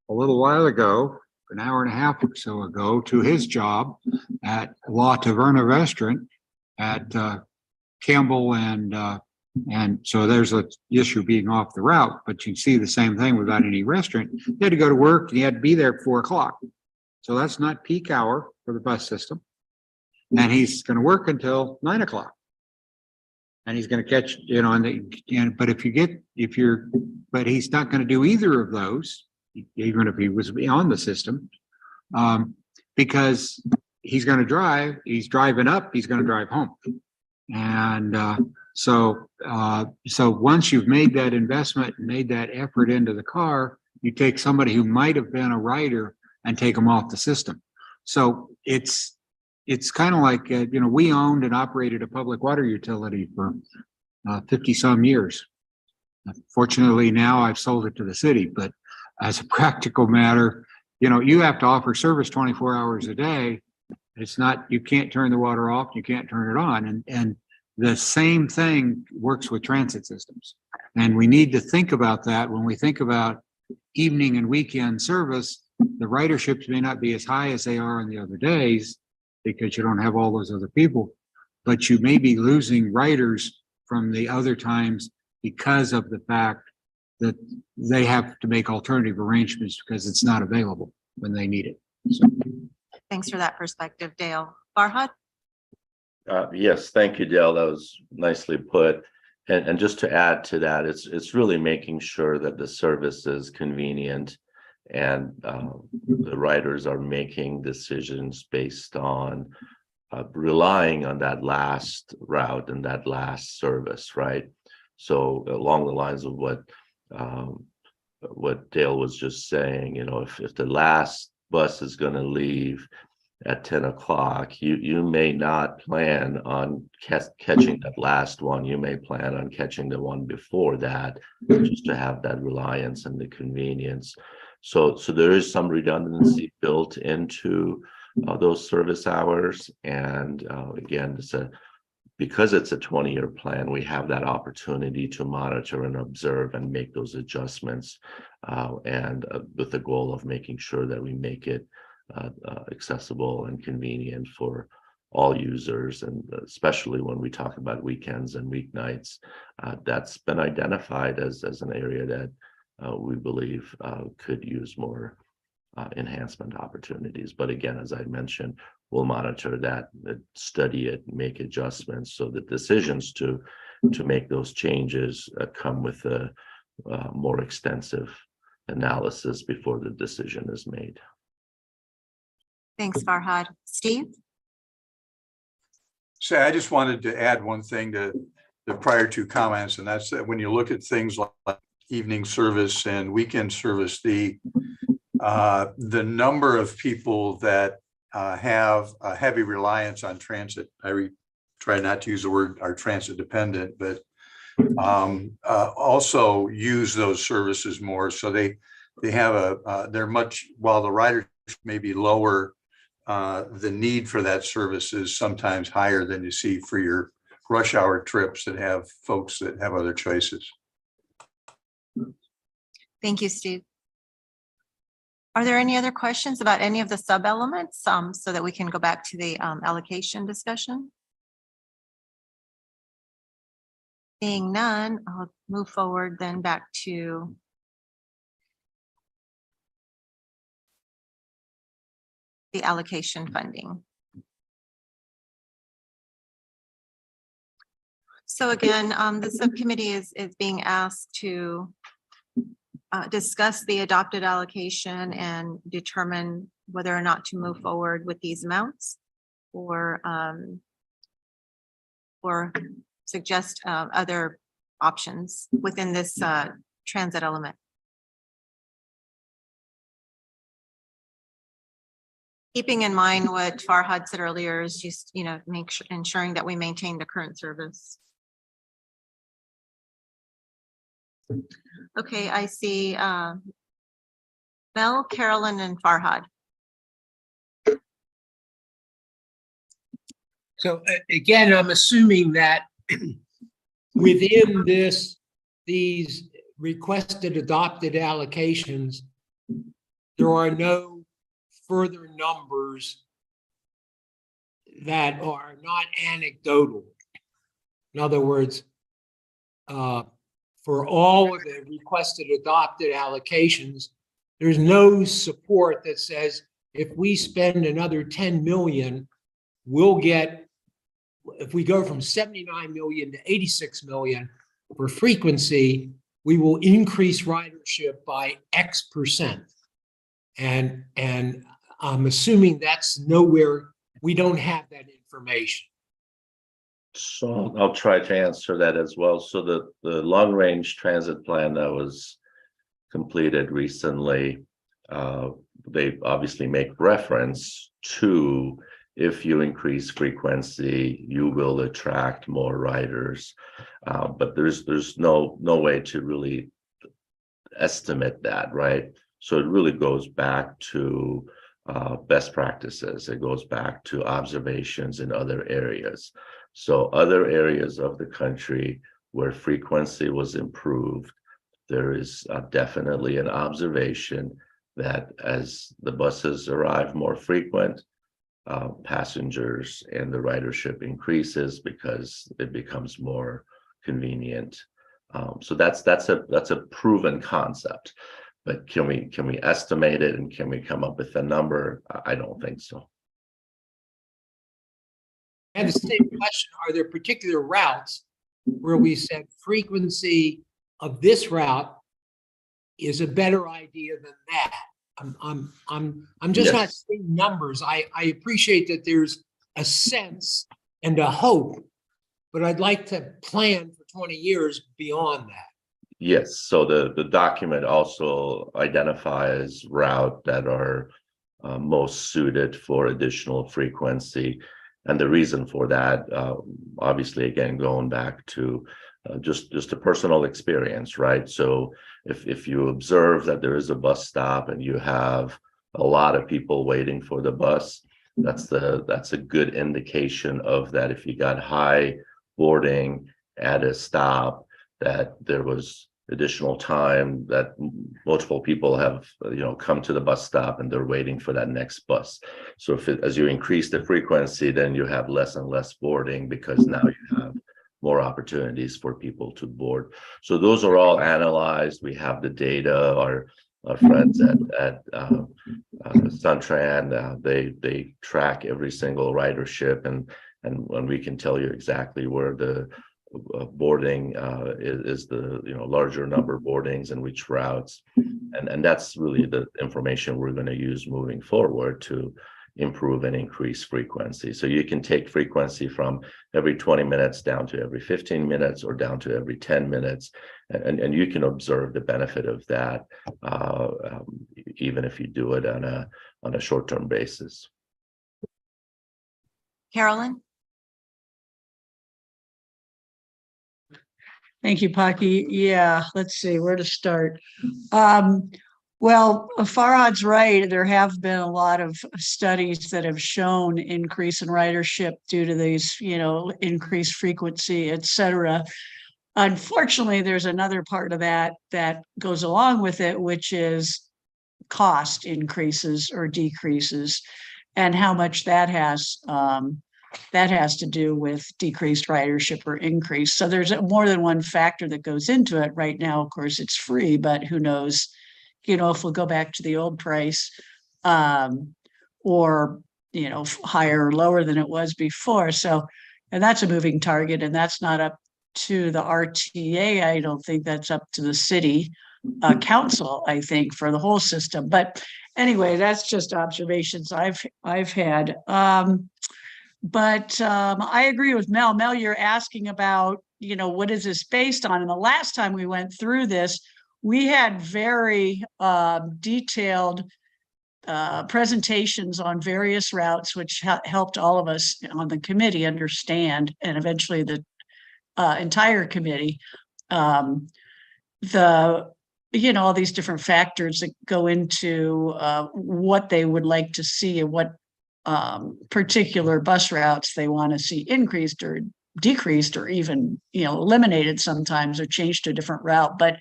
a little while ago, an hour and a half or so ago, to his job at La Taverna Restaurant at Campbell and so there's an issue being off the route, but you see the same thing without any restaurant. He had to go to work and he had to be there at 4 o'clock. So that's not peak hour for the bus system. And he's going to work until 9 o'clock. And he's going to catch, but he's not going to do either of those, even if he was on the system, because he's going to drive, he's driving up, he's going to drive home. And so once you've made that investment and made that effort into the car, you take somebody who might have been a rider and take them off the system. So it's kind of like, we owned and operated a public water utility for 50 some years. Fortunately, now I've sold it to the city, but as a practical matter, you have to offer service 24 hours a day. It's not, you can't turn the water off, you can't turn it on. And the same thing works with transit systems. And we need to think about that when we think about evening and weekend service. The riderships may not be as high as they are on the other days because you don't have all those other people, but you may be losing riders from the other times because of the fact that they have to make alternative arrangements because it's not available when they need it. So. Thanks for that perspective, Dale. Farhad? Yes, thank you, Dale. That was nicely put. And just to add to that, it's really making sure that the service is convenient and the riders are making decisions based on relying on that last route and that last service, right? So along the lines of what Dale was just saying, if the last bus is going to leave at 10 o'clock, you may not plan on catching that last one. You may plan on catching the one before that, just to have that reliance and the convenience. So there is some redundancy built into those service hours. And again, because it's a 20-year plan, we have that opportunity to monitor and observe and make those adjustments, and with the goal of making sure that we make it accessible and convenient for all users, and especially when we talk about weekends and weeknights. That's been identified as an area that we believe could use more enhancement opportunities. But again, as I mentioned, we'll monitor that, study it, make adjustments, so the decisions to make those changes come with a more extensive analysis before the decision is made. Thanks, Farhad. Steve? Say, I just wanted to add one thing to the prior two comments, and that's that when you look at things like evening service and weekend service, the number of people that have a heavy reliance on transit. Try not to use the word are transit dependent, but also use those services more. So they have they're much, while the ridership may be lower, the need for that service is sometimes higher than you see for your rush hour trips that have folks that have other choices. Thank you, Steve. Are there any other questions about any of the sub-elements, so that we can go back to the allocation discussion? Seeing none, I'll move forward then back to the allocation funding. So again, the subcommittee is being asked to discuss the adopted allocation and determine whether or not to move forward with these amounts, or suggest other options within this transit element. Keeping in mind what Farhad said earlier is just, ensuring that we maintain the current service. Okay, I see Mel, Carolyn, and Farhad. So again, I'm assuming that within these requested adopted allocations, there are no further numbers that are not anecdotal. In other words, for all of the requested adopted allocations, there's no support that says if we spend another 10 million, we'll get, if we go from 79 million to 86 million for frequency, we will increase ridership by X percent. And I'm assuming that's nowhere, we don't have that information. So I'll try to answer that as well. So the long range transit plan that was completed recently, they obviously make reference to if you increase frequency, you will attract more riders. But there's no way to really estimate that, right? So it really goes back to best practices. It goes back to observations in other areas. So other areas of the country where frequency was improved, there is definitely an observation that as the buses arrive more frequent, passengers and the ridership increases because it becomes more convenient. So that's a proven concept. But can we estimate it, and can we come up with a number? I don't think so. And the same question, are there particular routes where we said frequency of this route is a better idea than that? I'm just not seeing numbers. I appreciate that there's a sense and a hope, but I'd like to plan for 20 years beyond that. Yes, so the document also identifies routes that are most suited for additional frequency. And the reason for that, obviously, again, going back to just a personal experience, right? So if you observe that there is a bus stop and you have a lot of people waiting for the bus, that's a good indication of that. If you got high boarding at a stop, that there was additional time that multiple people have come to the bus stop and they're waiting for that next bus. So as you increase the frequency, then you have less and less boarding because now you have more opportunities for people to board. So those are all analyzed. We have the data. Our friends at Suntran, they track every single ridership, and when we can tell you exactly where the boarding is the larger number of boardings and which routes. And that's really the information we're going to use moving forward to improve and increase frequency. So you can take frequency from every 20 minutes down to every 15 minutes or down to every 10 minutes. And you can observe the benefit of that, even if you do it on a short-term basis. Carolyn? Thank you, Paki. Yeah, let's see where to start. Well, Farhad's right. There have been a lot of studies that have shown increase in ridership due to these, increased frequency, et cetera. Unfortunately, there's another part of that goes along with it, which is cost increases or decreases, and how much that has to do with decreased ridership or increase. So there's more than one factor that goes into it. Right now, of course, it's free, but who knows, if we'll go back to the old price, or, higher or lower than it was before. So, and that's a moving target, and that's not up to the RTA. I don't think that's up to the city council, I think, for the whole system. But anyway, that's just observations I've had. But I agree with Mel. Mel, you're asking about, what is this based on? And the last time we went through this, we had very detailed presentations on various routes, which helped all of us on the committee understand, and eventually the entire committee, all these different factors that go into what they would like to see and what particular bus routes they want to see increased or decreased or even, eliminated sometimes or changed to a different route. But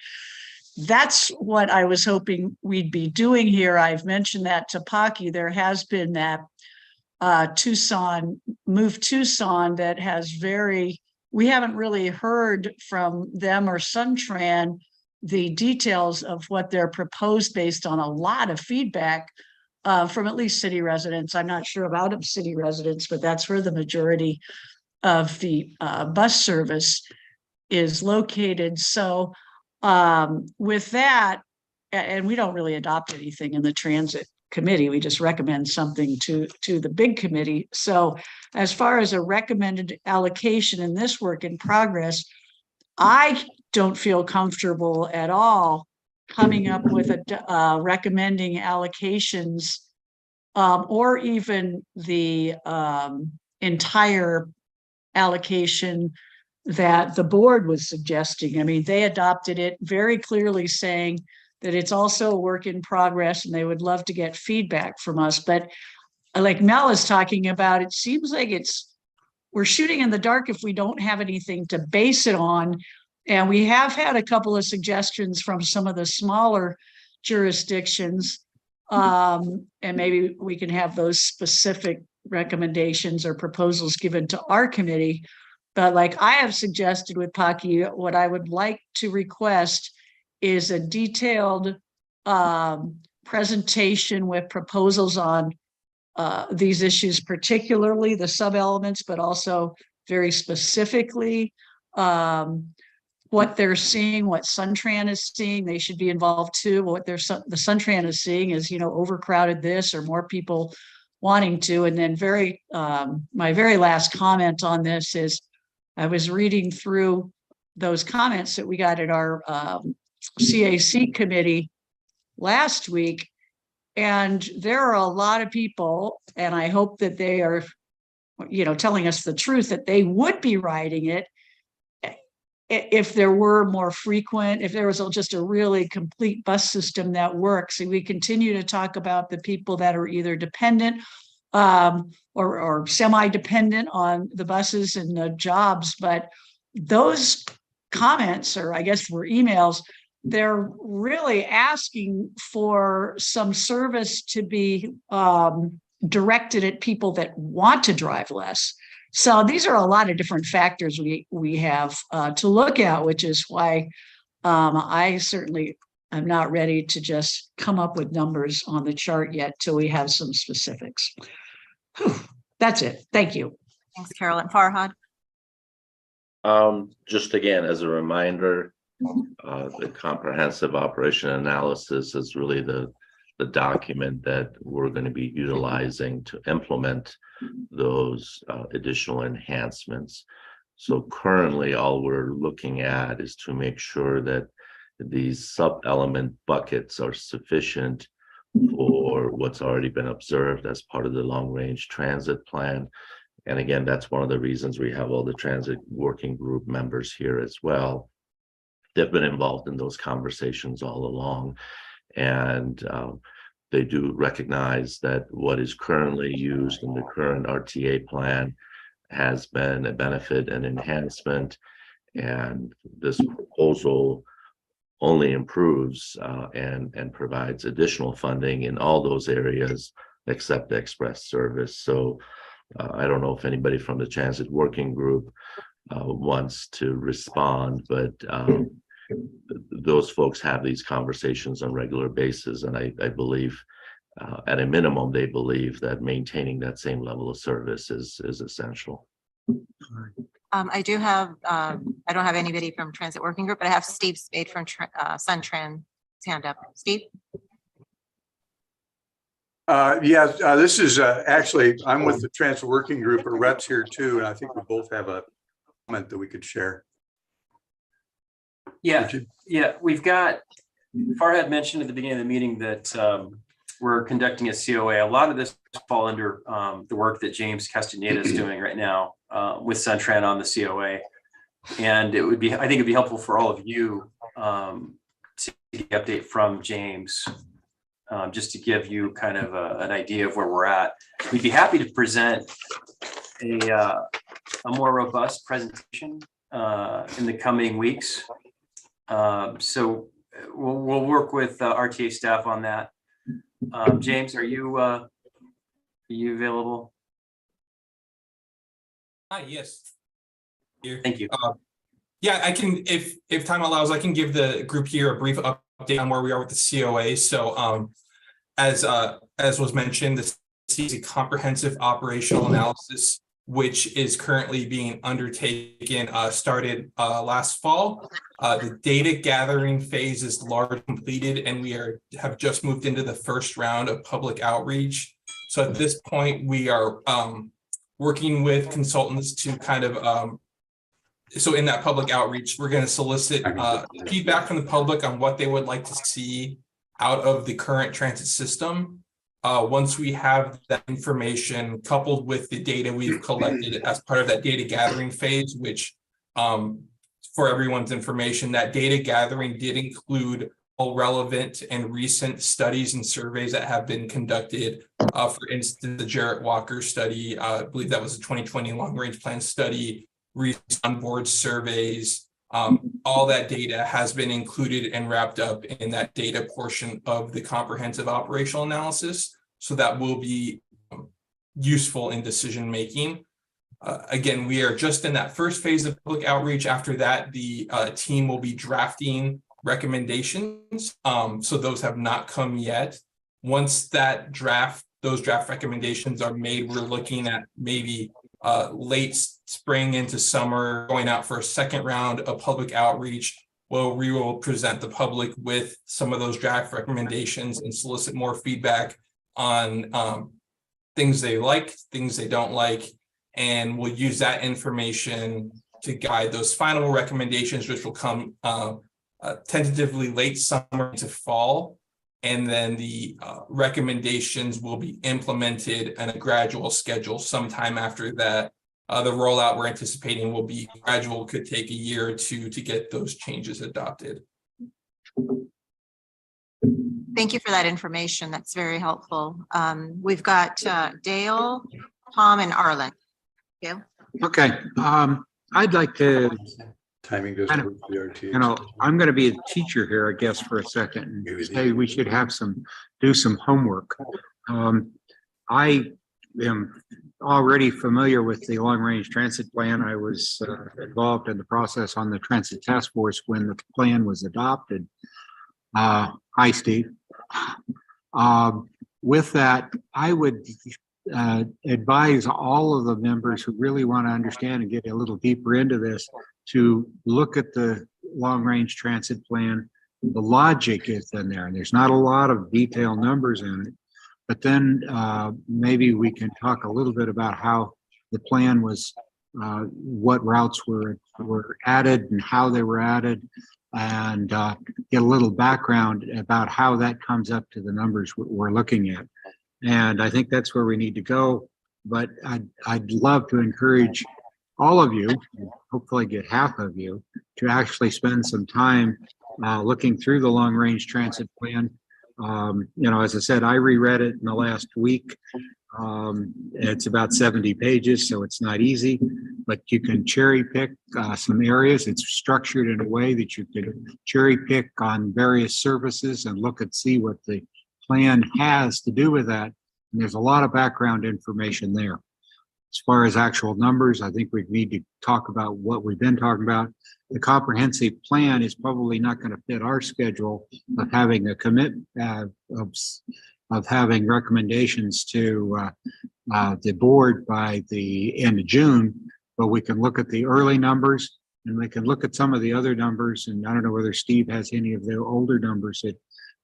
that's what I was hoping we'd be doing here. I've mentioned that to Paki. There has been that Move Tucson that has we haven't really heard from them or Suntran the details of what they're proposed based on a lot of feedback from at least city residents. I'm not sure about city residents, but that's where the majority of the bus service is located. So with that, and we don't really adopt anything in the transit committee, we just recommend something to the big committee. So as far as a recommended allocation in this work in progress, I don't feel comfortable at all coming up with a recommending allocations or even the entire allocation that the board was suggesting. I mean, they adopted it very clearly, saying that it's also a work in progress and they would love to get feedback from us. But like Mel is talking about, it seems like we're shooting in the dark if we don't have anything to base it on. And we have had a couple of suggestions from some of the smaller jurisdictions. And maybe we can have those specific recommendations or proposals given to our committee. But like I have suggested with Paki, what I would like to request is a detailed presentation with proposals on these issues, particularly the sub-elements, but also very specifically what they're seeing, what Suntran is seeing. They should be involved too. What the Suntran is seeing is, overcrowded this or more people wanting to. And then my very last comment on this is I was reading through those comments that we got at our CAC committee last week. And there are a lot of people, and I hope that they are, telling us the truth, that they would be riding it if there were more frequent, if there was just a really complete bus system that works. And we continue to talk about the people that are either dependent or semi-dependent on the buses and the jobs. But those comments, or I guess were emails, they're really asking for some service to be directed at people that want to drive less. So these are a lot of different factors we have to look at, which is why I certainly am not ready to just come up with numbers on the chart yet till we have some specifics. Whew, that's it. Thank you. Thanks, Carolyn. Farhad? Just again, as a reminder, The comprehensive operation analysis is really the document that we're going to be utilizing to implement those additional enhancements. So currently, all we're looking at is to make sure that these sub-element buckets are sufficient for what's already been observed as part of the long-range transit plan. And again, that's one of the reasons we have all the transit working group members here as well. They've been involved in those conversations all along. And they do recognize that what is currently used in the current RTA plan has been a benefit and enhancement. And this proposal only improves and provides additional funding in all those areas except the express service. So I don't know if anybody from the transit working group wants to respond, but those folks have these conversations on a regular basis. And I believe at a minimum, they believe that maintaining that same level of service is essential. I do have, I don't have anybody from Transit Working Group, but I have Steve Spade from Suntran hand up. Steve? Yes, this is actually, I'm with the Transit Working Group, or reps here too, and I think we both have a comment that we could share. Yeah, we've got, Farhad mentioned at the beginning of the meeting that we're conducting a COA. A lot of this fall under the work that James Castaneda is doing right now with Suntran on the COA. And it would be, I think it'd be helpful for all of you to get the update from James, just to give you kind of an idea of where we're at. We'd be happy to present a more robust presentation in the coming weeks. So we'll work with RTA staff on that. James, are you available? Hi, yes. Here. Thank you. Yeah, I can, if time allows, I can give the group here a brief update on where we are with the COA. So as was mentioned, this is a comprehensive operational analysis, which is currently being undertaken, started last fall. The data gathering phase is largely completed, and we have just moved into the first round of public outreach. So at this point, we are working with consultants to kind of, so in that public outreach, we're going to solicit feedback from the public on what they would like to see out of the current transit system. Once we have that information coupled with the data we've collected as part of that data gathering phase, which for everyone's information, that data gathering did include all relevant and recent studies and surveys that have been conducted. For instance, the Jarrett Walker study, I believe that was a 2020 long range plan study, recent onboard surveys. All that data has been included and wrapped up in that data portion of the comprehensive operational analysis. So that will be useful in decision making. Again, we are just in that first phase of public outreach. After that, the team will be drafting recommendations. So those have not come yet. Once those draft recommendations are made, we're looking at maybe late spring into summer, going out for a second round of public outreach, where we will present the public with some of those draft recommendations and solicit more feedback on things they like, things they don't like, and we'll use that information to guide those final recommendations, which will come tentatively late summer to fall. And then the recommendations will be implemented in a gradual schedule sometime after that. The rollout we're anticipating will be gradual, could take a year or two to get those changes adopted. Thank you for that information. That's very helpful. We've got Dale, Tom, and Arlen. Dale? Okay, I'd like to, Timing doesn't work for the RTA. I'm going to be a teacher here, I guess, for a second and say we should have do some homework. I am already familiar with the long range transit plan. I was involved in the process on the transit task force when the plan was adopted. Hi, Steve. With that, I would advise all of the members who really want to understand and get a little deeper into this to look at the long-range transit plan. The logic is in there, and there's not a lot of detailed numbers in it. But then maybe we can talk a little bit about how the plan was, what routes were added and how they were added, and get a little background about how that comes up to the numbers we're looking at. And I think that's where we need to go. But I'd love to encourage all of you, hopefully get half of you, to actually spend some time looking through the long-range transit plan. As I said, I reread it in the last week. It's about 70 pages, so it's not easy, but you can cherry pick some areas. It's structured in a way that you can cherry pick on various services and look and see what the plan has to do with that. And there's a lot of background information there. As far as actual numbers, I think we need to talk about what we've been talking about. The comprehensive plan is probably not going to fit our schedule of having a commitment of having recommendations to the board by the end of June, but we can look at the early numbers and we can look at some of the other numbers. And I don't know whether Steve has any of the older numbers that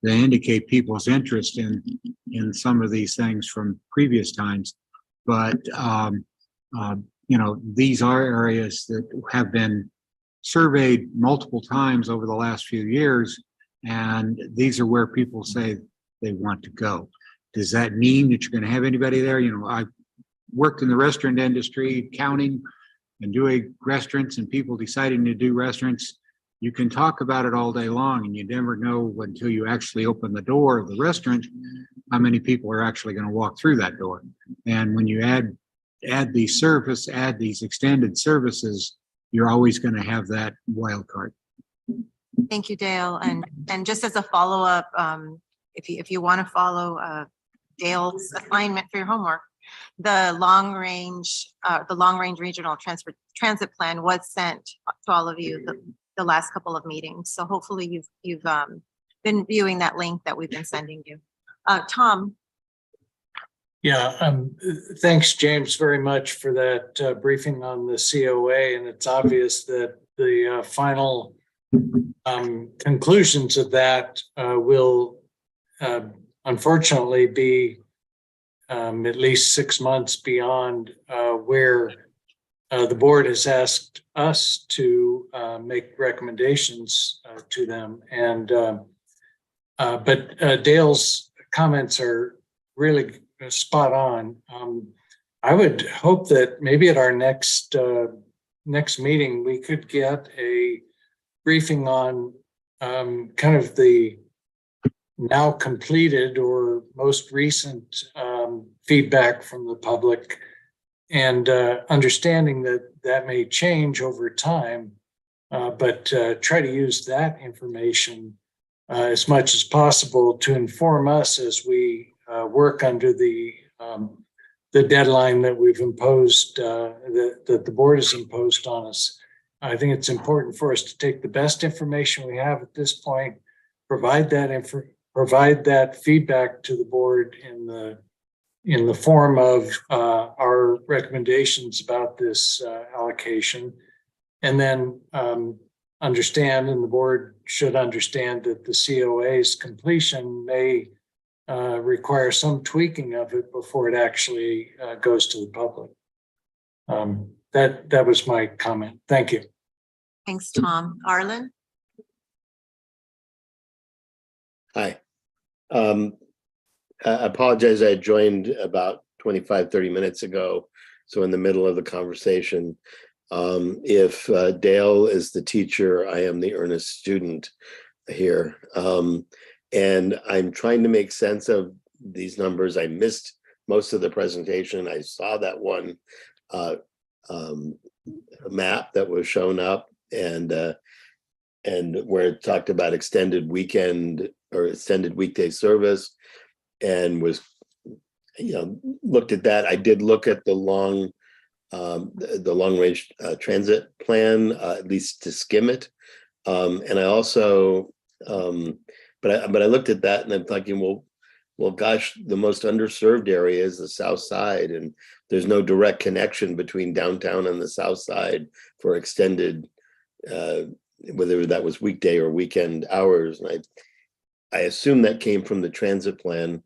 indicate people's interest in some of these things from previous times. But, these are areas that have been surveyed multiple times over the last few years. And these are where people say they want to go. Does that mean that you're going to have anybody there? I've worked in the restaurant industry, counting and doing restaurants and people deciding to do restaurants. You can talk about it all day long and you never know until you actually open the door of the restaurant how many people are actually going to walk through that door. And when you add these extended services, you're always going to have that wild card. Thank you, Dale. And just as a follow-up, if you want to follow Dale's assignment for your homework, the long range regional transit plan was sent to all of you the last couple of meetings. So hopefully you've been viewing that link that we've been sending you. Tom. Yeah, thanks, James, very much for that briefing on the COA. And it's obvious that the final conclusions of that will unfortunately be at least 6 months beyond where the board has asked us to make recommendations to them. And but Dale's comments are really spot on. I would hope that maybe at our next meeting we could get a briefing on kind of the now completed or most recent feedback from the public, and understanding that may change over time, but try to use that information as much as possible to inform us as we work under the deadline that we've imposed, that the board has imposed on us. I think it's important for us to take the best information we have at this point, provide that feedback to the board in the form of our recommendations about this allocation, and then understand, and the board should understand, that the COA's completion may require some tweaking of it before it actually goes to the public. That was my comment. Thank you. Thanks, Tom. Arlen? Hi. I apologize. I joined about 25, 30 minutes ago. So in the middle of the conversation, if Dale is the teacher, I am the earnest student here. And I'm trying to make sense of these numbers. I missed most of the presentation. I saw that one map that was shown up, and where it talked about extended weekend or extended weekday service, and was, looked at that. I did look at the long range transit plan, at least to skim it. And I also, but I looked at that and I'm thinking, well, gosh, the most underserved area is the South Side, and there's no direct connection between downtown and the South Side for extended whether that was weekday or weekend hours. And I assume that came from the transit plan.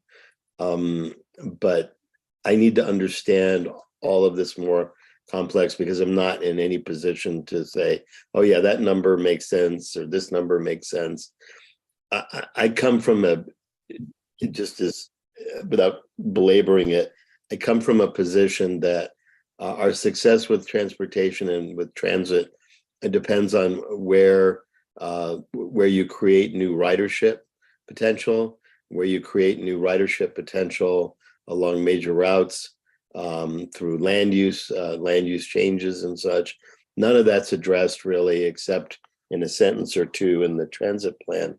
But I need to understand all of this more complex because I'm not in any position to say, oh yeah, that number makes sense or this number makes sense. I come from just as, without belaboring it, I come from a position that our success with transportation and with transit, it depends on where you create new ridership potential, where you create new ridership potential along major routes, through land use changes and such. None of that's addressed really, except in a sentence or two in the transit plan.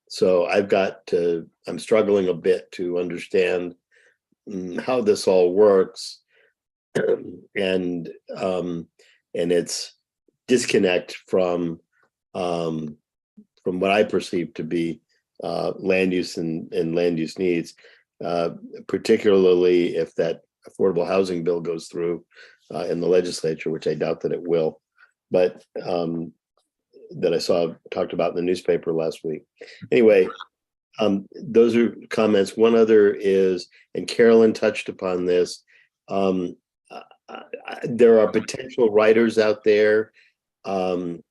So I'm struggling a bit to understand how this all works, and its disconnect from what I perceive to be land use and land use needs, particularly if that affordable housing bill goes through in the legislature, which I doubt that it will, but that I saw talked about in the newspaper last week. Anyway, those are comments. One other is, and Carolyn touched upon this, there are potential writers out there. I'm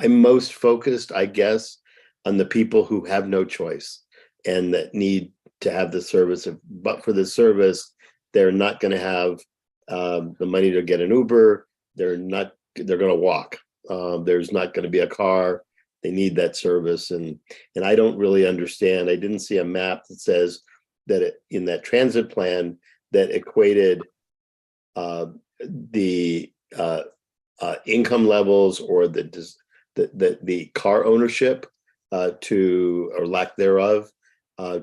most focused, I guess, on the people who have no choice and that need to have the service. But for the service, they're not going to have the money to get an Uber. They're going to walk. There's not going to be a car. They need that service. And I don't really understand. I didn't see a map that says that in that transit plan that equated the income levels or the car ownership to, or lack thereof,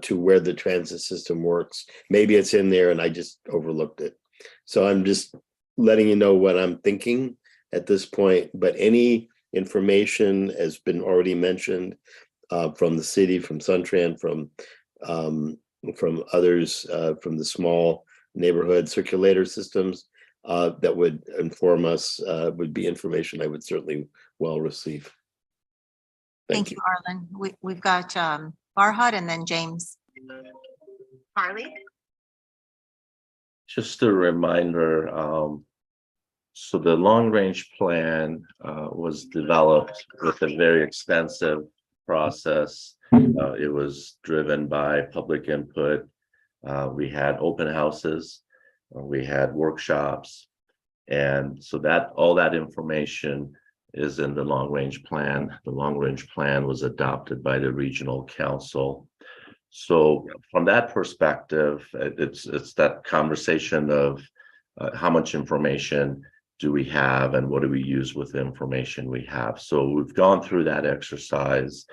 to where the transit system works. Maybe it's in there and I just overlooked it. So I'm just letting you know what I'm thinking at this point. But any information has been already mentioned from the city, from Suntran, from others, from the small neighborhood circulator systems that would inform us, would be information I would certainly well receive. Thank you, Arlen. We've got Farhad and then James. Harley? Just a reminder, so the long-range plan was developed with a very extensive process. It was driven by public input. We had open houses, we had workshops, and so that all that information is in the long-range plan. The long-range plan was adopted by the regional council. So from that perspective, it's that conversation of how much information do we have and what do we use with the information we have. So we've gone through that exercise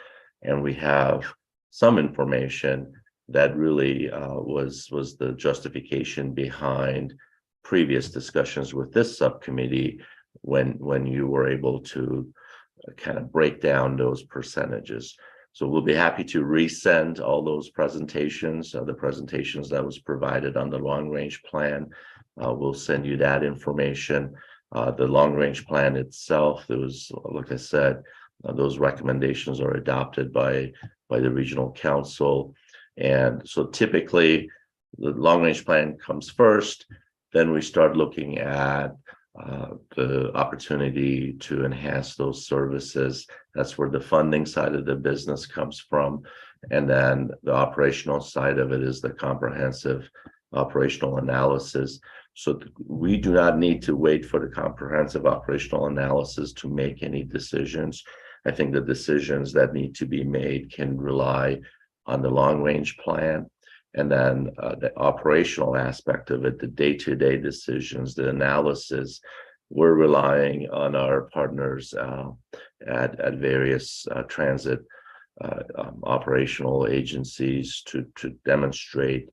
and we have some information that really was the justification behind previous discussions with this subcommittee when you were able to kind of break down those percentages. So we'll be happy to resend all those presentations, the presentations that was provided on the long-range plan. We'll send you that information. The long-range plan itself, there was, like I said, those recommendations are adopted by the regional council. And so typically the long-range plan comes first, then we start looking at the opportunity to enhance those services. That's where the funding side of the business comes from. And then the operational side of it is the comprehensive operational analysis. So we do not need to wait for the comprehensive operational analysis to make any decisions. I think the decisions that need to be made can rely on the long-range plan. And then the operational aspect of it, the day-to-day decisions, the analysis, we're relying on our partners at various transit operational agencies to demonstrate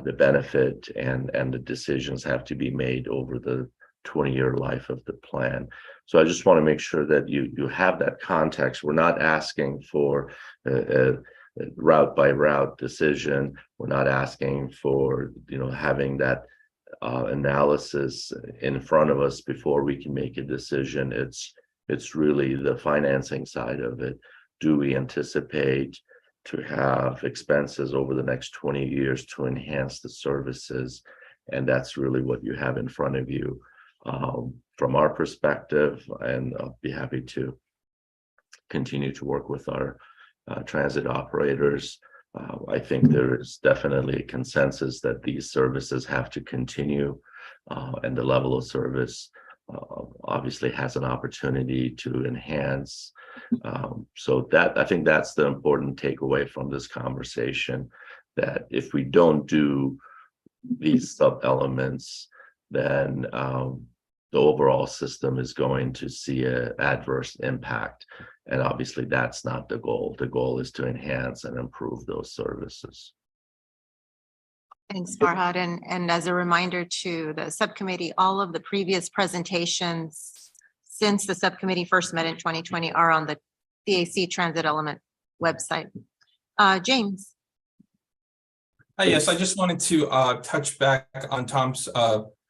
the benefit, and the decisions have to be made over the 20-year life of the plan. So I just want to make sure that you have that context. We're not asking for a route by route decision. We're not asking for, having that analysis in front of us before we can make a decision. It's It's really the financing side of it. Do we anticipate to have expenses over the next 20 years to enhance the services? And that's really what you have in front of you. From our perspective, and I'll be happy to continue to work with our transit operators. I think there is definitely a consensus that these services have to continue, and the level of service obviously has an opportunity to enhance. So that, I think that's the important takeaway from this conversation, that if we don't do these sub-elements, then the overall system is going to see an adverse impact. And obviously that's not the goal. The goal is to enhance and improve those services. Thanks, Farhad. And as a reminder to the subcommittee, all of the previous presentations since the subcommittee first met in 2020 are on the CAC Transit Element website. James. Yes, I just wanted to touch back on Tom's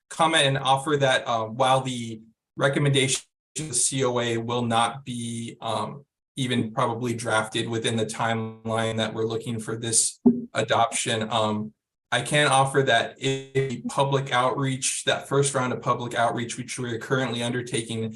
comment and offer that while the recommendation of the COA will not be even probably drafted within the timeline that we're looking for this adoption, I can offer that if public outreach, that first round of public outreach, which we're currently undertaking,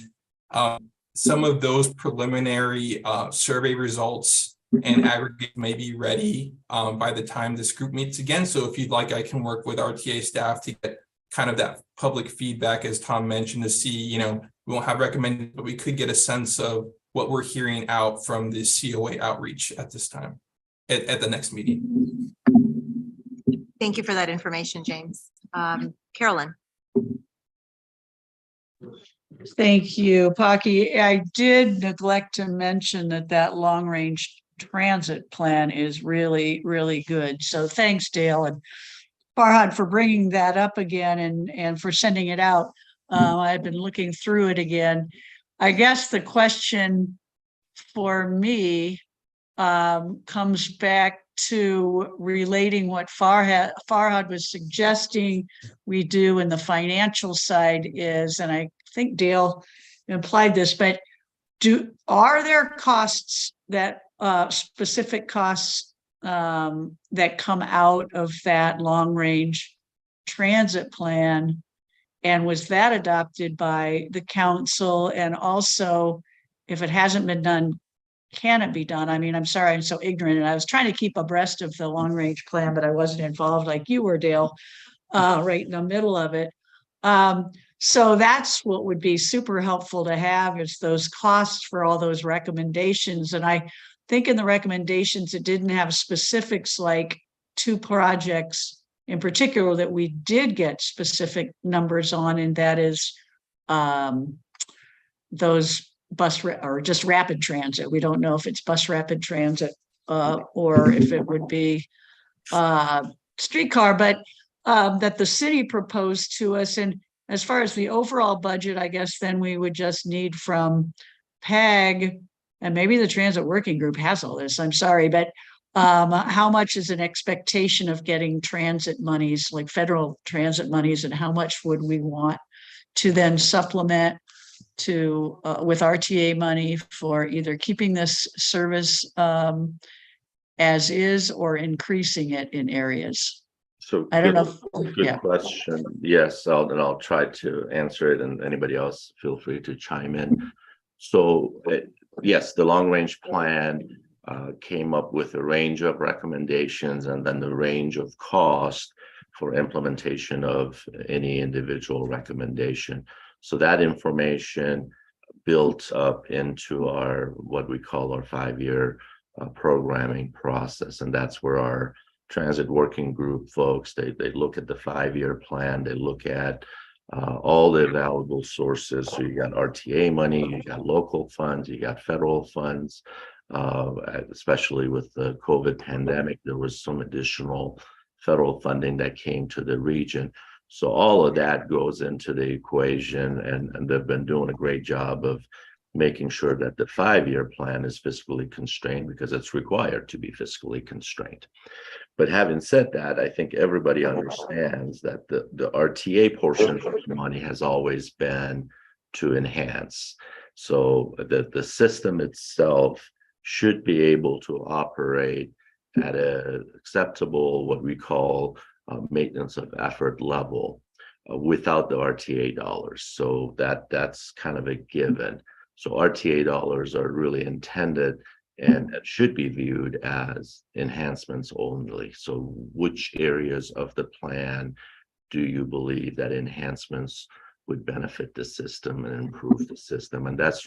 some of those preliminary survey results and aggregate may be ready by the time this group meets again. So if you'd like, I can work with RTA staff to get kind of that public feedback, as Tom mentioned, to see, you know, we won't have recommended, but we could get a sense of what we're hearing out from the COA outreach at this time, at the next meeting. Thank you for that information, James. Carolyn. Thank you, Paki. I did neglect to mention that long-range transit plan is really, really good. So thanks, Dale and Farhad, for bringing that up again and for sending it out. I've been looking through it again. I guess the question for me comes back to relating what Farhad was suggesting we do in the financial side is, and I think Dale implied this, but are there costs that specific costs that come out of that long range transit plan? And was that adopted by the council? And also, if it hasn't been done, can it be done? I mean, I'm sorry, I'm so ignorant, and I was trying to keep abreast of the long range plan, but I wasn't involved like you were, Dale, right in the middle of it. So that's what would be super helpful to have, is those costs for all those recommendations. And I think in the recommendations, it didn't have specifics like 2 projects in particular that we did get specific numbers on, and that is those bus or just rapid transit. We don't know if it's bus rapid transit or if it would be streetcar, but that the city proposed to us. And as far as the overall budget, I guess then we would just need from PAG, and maybe the transit working group has all this, I'm sorry, but how much is an expectation of getting transit monies, like federal transit monies, and how much would we want to then supplement to with RTA money for either keeping this service as is or increasing it in areas? So I don't know. Good question. Yes, I'll try to answer it, and anybody else feel free to chime in. So yes, the long range plan came up with a range of recommendations and then the range of cost for implementation of any individual recommendation. So that information built up into our, what we call our 5-year programming process. And that's where our transit working group folks, they look at the 5-year plan, they look at all the available sources. So you got RTA money, you got local funds, you got federal funds. Especially with the COVID pandemic, there was some additional federal funding that came to the region. So all of that goes into the equation, and they've been doing a great job of making sure that the 5-year plan is fiscally constrained, because it's required to be fiscally constrained. But having said that, I think everybody understands that the RTA portion of the money has always been to enhance. So the system itself should be able to operate at a acceptable, what we call maintenance of effort level without the RTA dollars. So that's kind of a given. So RTA dollars are really intended and it should be viewed as enhancements only. So which areas of the plan do you believe that enhancements would benefit the system and improve the system? And that's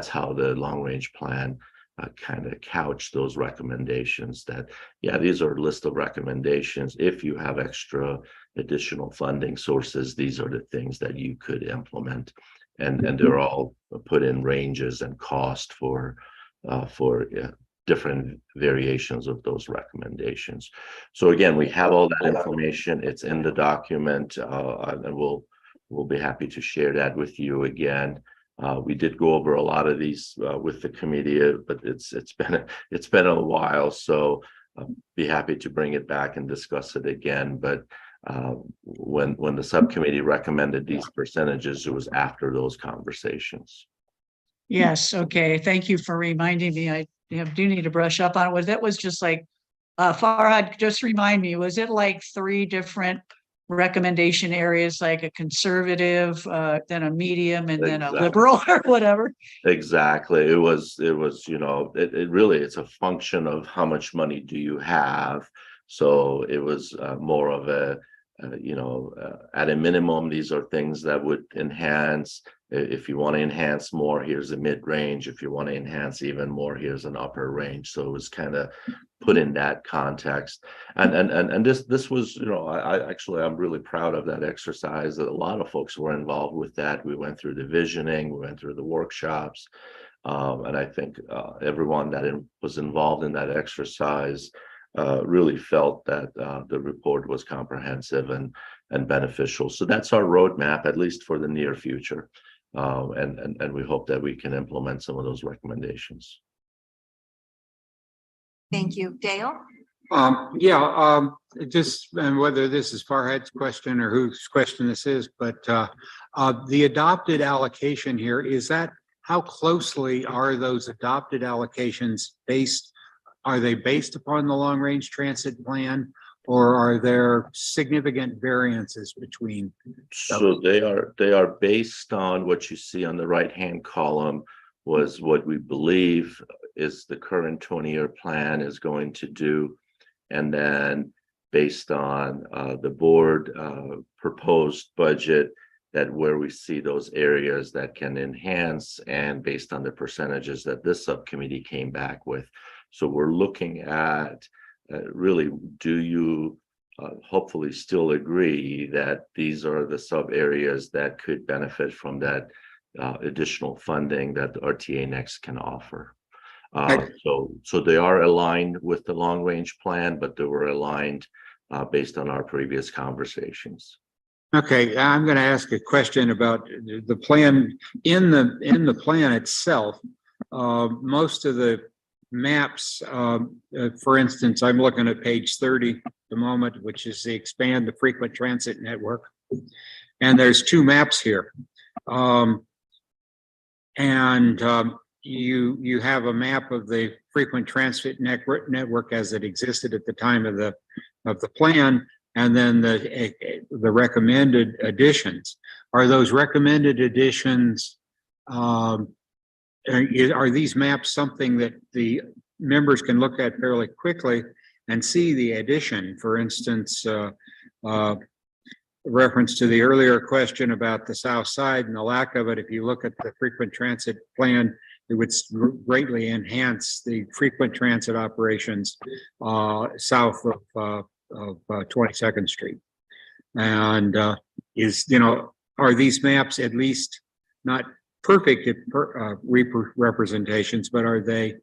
how the long range plan kind of couch those recommendations that, yeah, these are a list of recommendations. If you have extra additional funding sources, these are the things that you could implement. And they're all put in ranges and cost for different variations of those recommendations. So again, we have all that information. It's in the document, and we'll be happy to share that with you again. We did go over a lot of these with the committee, but it's been a while, so be happy to bring it back and discuss it again. But when the subcommittee recommended these percentages, it was after those conversations. Yes, okay, thank you for reminding me. I do need to brush up on it. That was just like, Farhad, just remind me, was it like 3 different recommendation areas, like a conservative, then a medium, and then a liberal or whatever? Exactly. It was, it really, it's a function of how much money do you have. So it was more of a, at a minimum, these are things that would enhance. If you want to enhance more, here's a mid-range. If you want to enhance even more, here's an upper range. So it was kind of put in that context. And this was, I'm really proud of that exercise. A lot of folks were involved with that. We went through the visioning, we went through the workshops. And I think everyone that was involved in that exercise really felt that the report was comprehensive and beneficial. So that's our roadmap, at least for the near future. And we hope that we can implement some of those recommendations. Thank you. Dale? Just, and whether this is Farhad's question or whose question this is, but the adopted allocation here, is that, how closely are those adopted allocations based? Are they based upon the long range transit plan, or are there significant variances between? So they are based on what you see on the right-hand column, was what we believe is the current 20-year plan is going to do. And then based on the board proposed budget, that where we see those areas that can enhance, and based on the percentages that this subcommittee came back with. So we're looking at really, do you hopefully still agree that these are the sub areas that could benefit from that additional funding that the RTA Next can offer? So they are aligned with the long range plan, but they were aligned based on our previous conversations. Okay, I'm going to ask a question about the plan. In the plan itself, most of the maps, for instance, I'm looking at page 30 at the moment, which is the expand the frequent transit network. And there's 2 maps here. You have a map of the frequent transit network as it existed at the time of the plan, and then the recommended additions. Are those recommended additions, are these maps something that the members can look at fairly quickly and see the addition? For instance, reference to the earlier question about the south side and the lack of it, if you look at the frequent transit plan, it would greatly enhance the frequent transit operations south of 22nd Street. And are these maps at least not perfect representations, but are they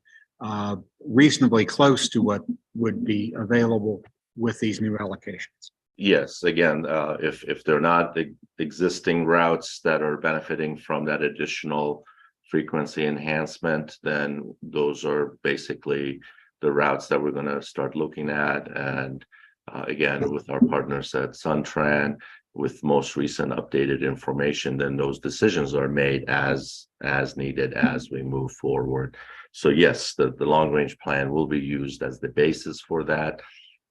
reasonably close to what would be available with these new allocations? Yes, again, if they're not the existing routes that are benefiting from that additional frequency enhancement, then those are basically the routes that we're going to start looking at. And again, with our partners at Suntran, with most recent updated information, then those decisions are made as needed as we move forward. So yes, the long range plan will be used as the basis for that,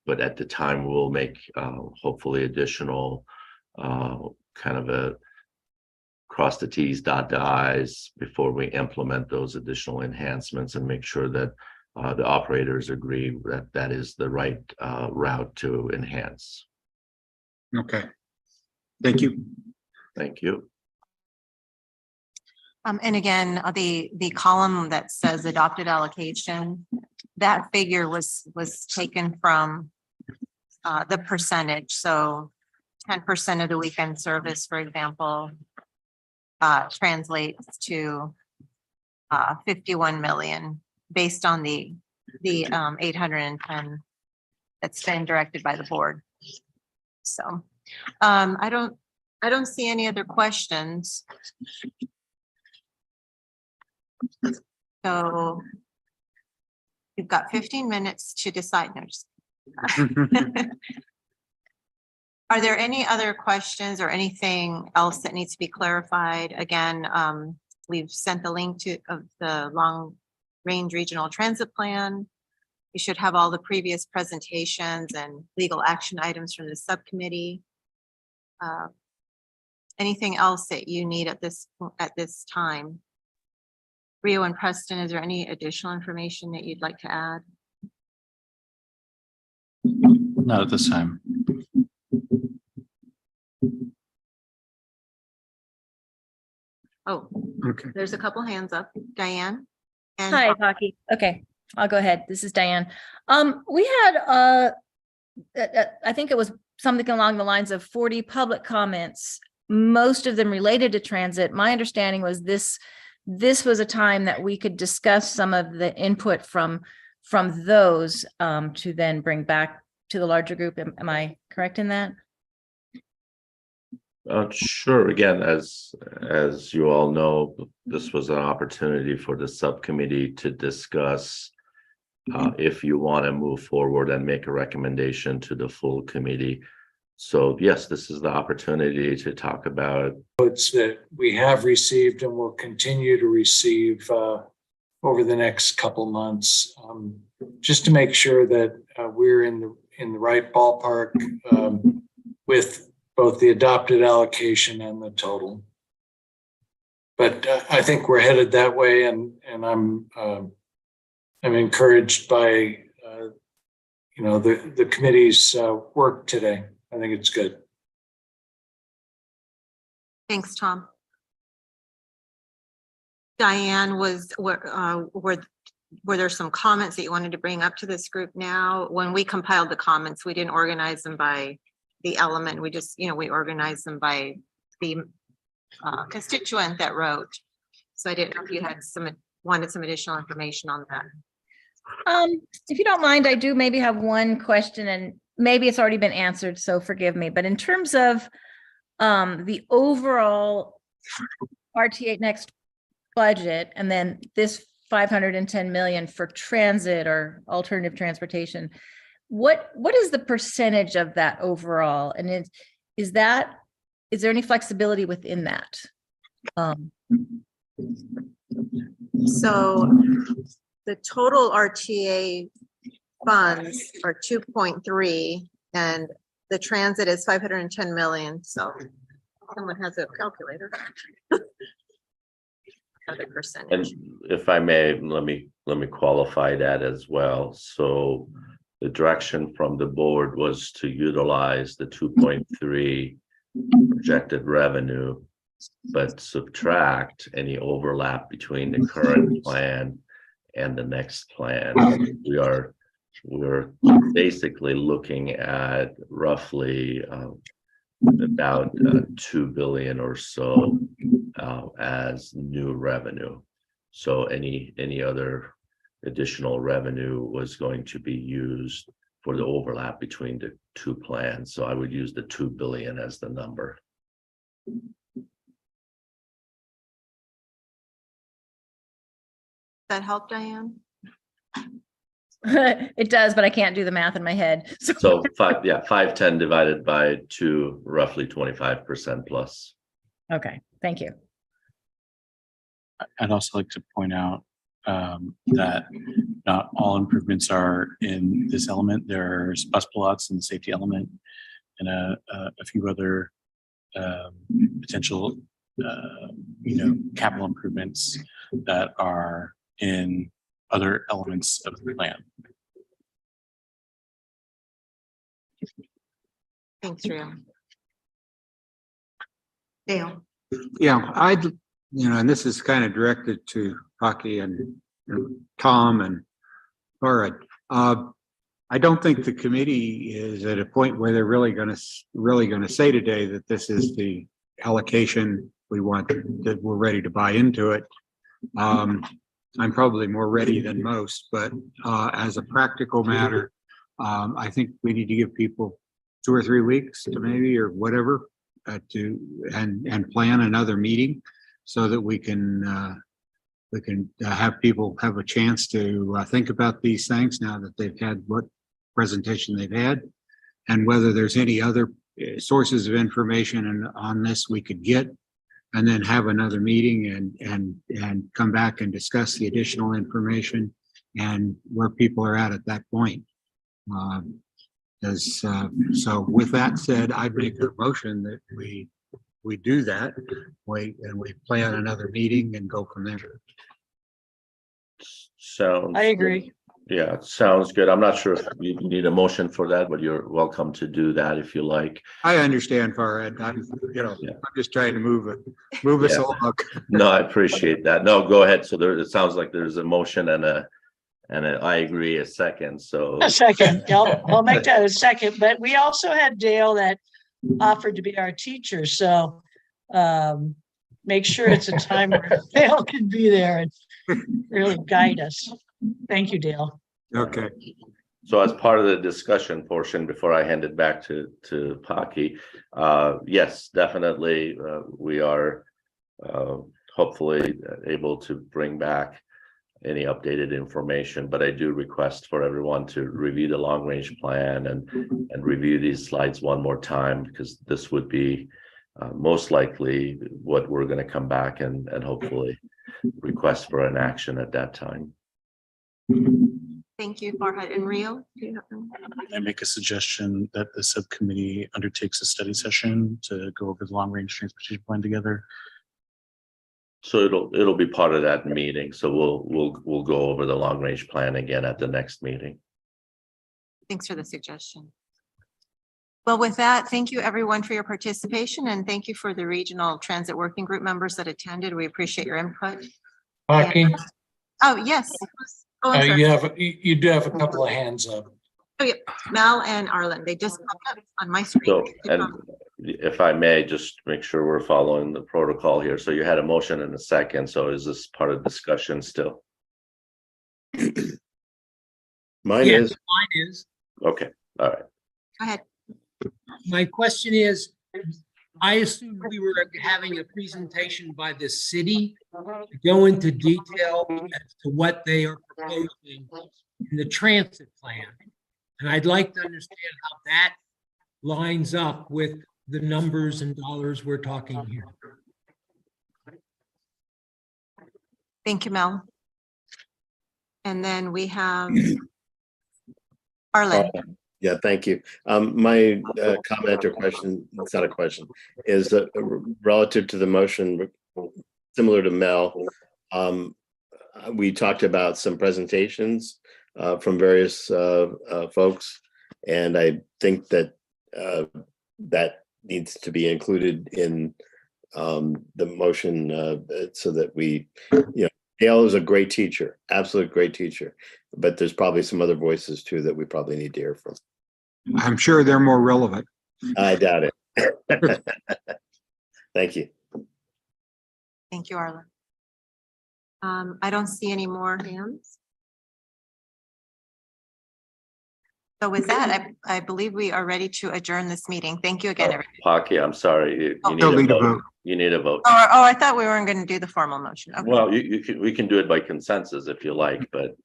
but at the time we'll make hopefully additional kind of a cross the T's, dot the I's before we implement those additional enhancements and make sure that the operators agree that that is the right route to enhance. Okay. Thank you. Thank you. And again, the column that says adopted allocation, that figure was taken from the percentage. So 10% of the weekend service, for example, translates to 51 million based on the 810 that's been directed by the board. So I don't see any other questions. So you've got 15 minutes to decide. No, just Are there any other questions or anything else that needs to be clarified? Again, we've sent the link of the long range regional transit plan. You should have all the previous presentations and legal action items from the subcommittee. Anything else that you need at this time? Rio and Preston, is there any additional information that you'd like to add? Not at this time. Oh, Okay. there's a couple hands up. Diane? And Hi, Hockey. Okay, I'll go ahead. This is Diane. We had, I think it was something along the lines of 40 public comments, most of them related to transit. My understanding was this was a time that we could discuss some of the input from those to then bring back to the larger group. Am I correct in that? Sure. Again, as you all know, this was an opportunity for the subcommittee to discuss if you want to move forward and make a recommendation to the full committee. So yes, this is the opportunity to talk about It's that we have received and will continue to receive over the next couple months, just to make sure that we're in the right ballpark with both the adopted allocation and the total. But I think we're headed that way, and I'm encouraged by the committee's work today. I think it's good. thanks, Tom. Diane, were there some comments that you wanted to bring up to this group now? When we compiled the comments, we didn't organize them by the element. We just, we organized them by the constituent that wrote. So I didn't know if you had wanted some additional information on that. If you don't mind, I do maybe have one question, and maybe it's already been answered, so forgive me. But in terms of the overall RTA next budget, and then this 510 million for transit or alternative transportation, what is the percentage of that overall? And is there any flexibility within that? So the total RTA funds are 2.3 and the transit is 510 million. So someone has a calculator. Other percentage. And if I may, let me qualify that as well. So the direction from the board was to utilize the 2.3 projected revenue, but subtract any overlap between the current plan and the next plan. We're basically looking at roughly about 2 billion or so as new revenue. So any other additional revenue was going to be used for the overlap between the two plans. So I would use the 2 billion as the number. That help, Diane? It does, but I can't do the math in my head. So So 510 divided by 2, roughly 25% plus. okay, thank you. I'd also like to point out that not all improvements are in this element. There's bus pullouts in the safety element and a few other potential, capital improvements that are in other elements of the plan. Thanks, Rio. Dale. Yeah, and this is kind of directed to Hockey and Tom and Farad. I don't think the committee is at a point where they're really going to say today that this is the allocation we want, that we're ready to buy into it. I'm probably more ready than most, but as a practical matter, I think we need to give people 2 or 3 weeks to maybe, or whatever, and plan another meeting so that we can have people have a chance to think about these things now that they've had what presentation they've had, and whether there's any other sources of information on this we could get, and then have another meeting and come back and discuss the additional information and where people are at that point. So with that said, I'd make a motion that we do that, we plan another meeting and go from there. Sounds. I agree. Yeah, sounds good. I'm not sure if you need a motion for that, but you're welcome to do that if you like. I understand, Farad. I'm just trying to move us along. No, I appreciate that. No, go ahead. So it sounds like there's a motion and I agree, a second. So A second. I'll make that a second. But we also had Dale that offered to be our teacher. So make sure it's a time where Dale can be there and really guide us. Thank you, Dale. Okay. So as part of the discussion portion, before I hand it back to Paki, yes, definitely, we are hopefully able to bring back any updated information, but I do request for everyone to review the long range plan and review these slides one more time, because this would be most likely what we're going to come back and hopefully request for an action at that time. Thank you, Farhad. And Rio? Do you have I make a suggestion that the subcommittee undertakes a study session to go over the long range transportation plan together. So it'll be part of that meeting. So we'll go over the long range plan again at the next meeting. Thanks for the suggestion. Well, with that, thank you everyone for your participation, and thank you for the regional transit working group members that attended. We appreciate your input. Hockey, Oh, yes. Oh, I'm sorry. you do have a couple of hands up. Oh, yeah. Mel and Arlen, they just popped up on my screen. So, and if I may, just make sure we're following the protocol here. So you had a motion and a second. So is this part of discussion still? Mine Yes, is. mine is. Okay, all right. Go ahead. My question is, I assumed we were having a presentation by the city to go into detail as to what they are proposing in the transit plan. And I'd like to understand how that lines up with the numbers and dollars we're talking here. Thank you, Mel. And then we have Arlen. Yeah, thank you. My comment or question, it's not a question, is relative to the motion, similar to Mel. We talked about some presentations from various folks, and I think that that needs to be included in the motion so that we, Dale is a great teacher, absolute great teacher, but there's probably some other voices too that we probably need to hear from. I'm sure they're more relevant. I doubt it. Thank you. Thank you, Arlen. I don't see any more hands. So with that, I believe we are ready to adjourn this meeting. Thank you again, everybody. Paki, I'm sorry. You Don't need need a a vote. vote. You need a vote. Oh, I thought we weren't going to do the formal motion. Okay. Well, we can do it by consensus if you like, but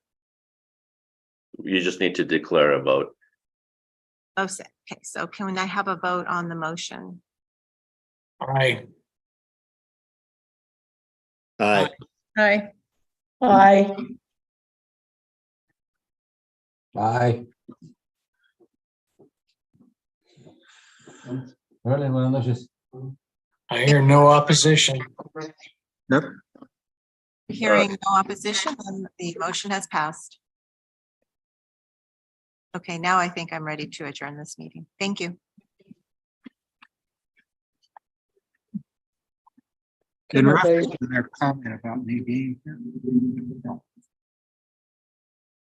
You just need to declare a vote. Oh, okay, so can I have a vote on the motion? Aye. Aye. Hi. Aye. Aye. Buenas noches. I hear no opposition. Yep. Hearing no opposition, then the motion has passed. Okay, now I think I'm ready to adjourn this meeting. Thank you. In reference to their comment about me being here. No.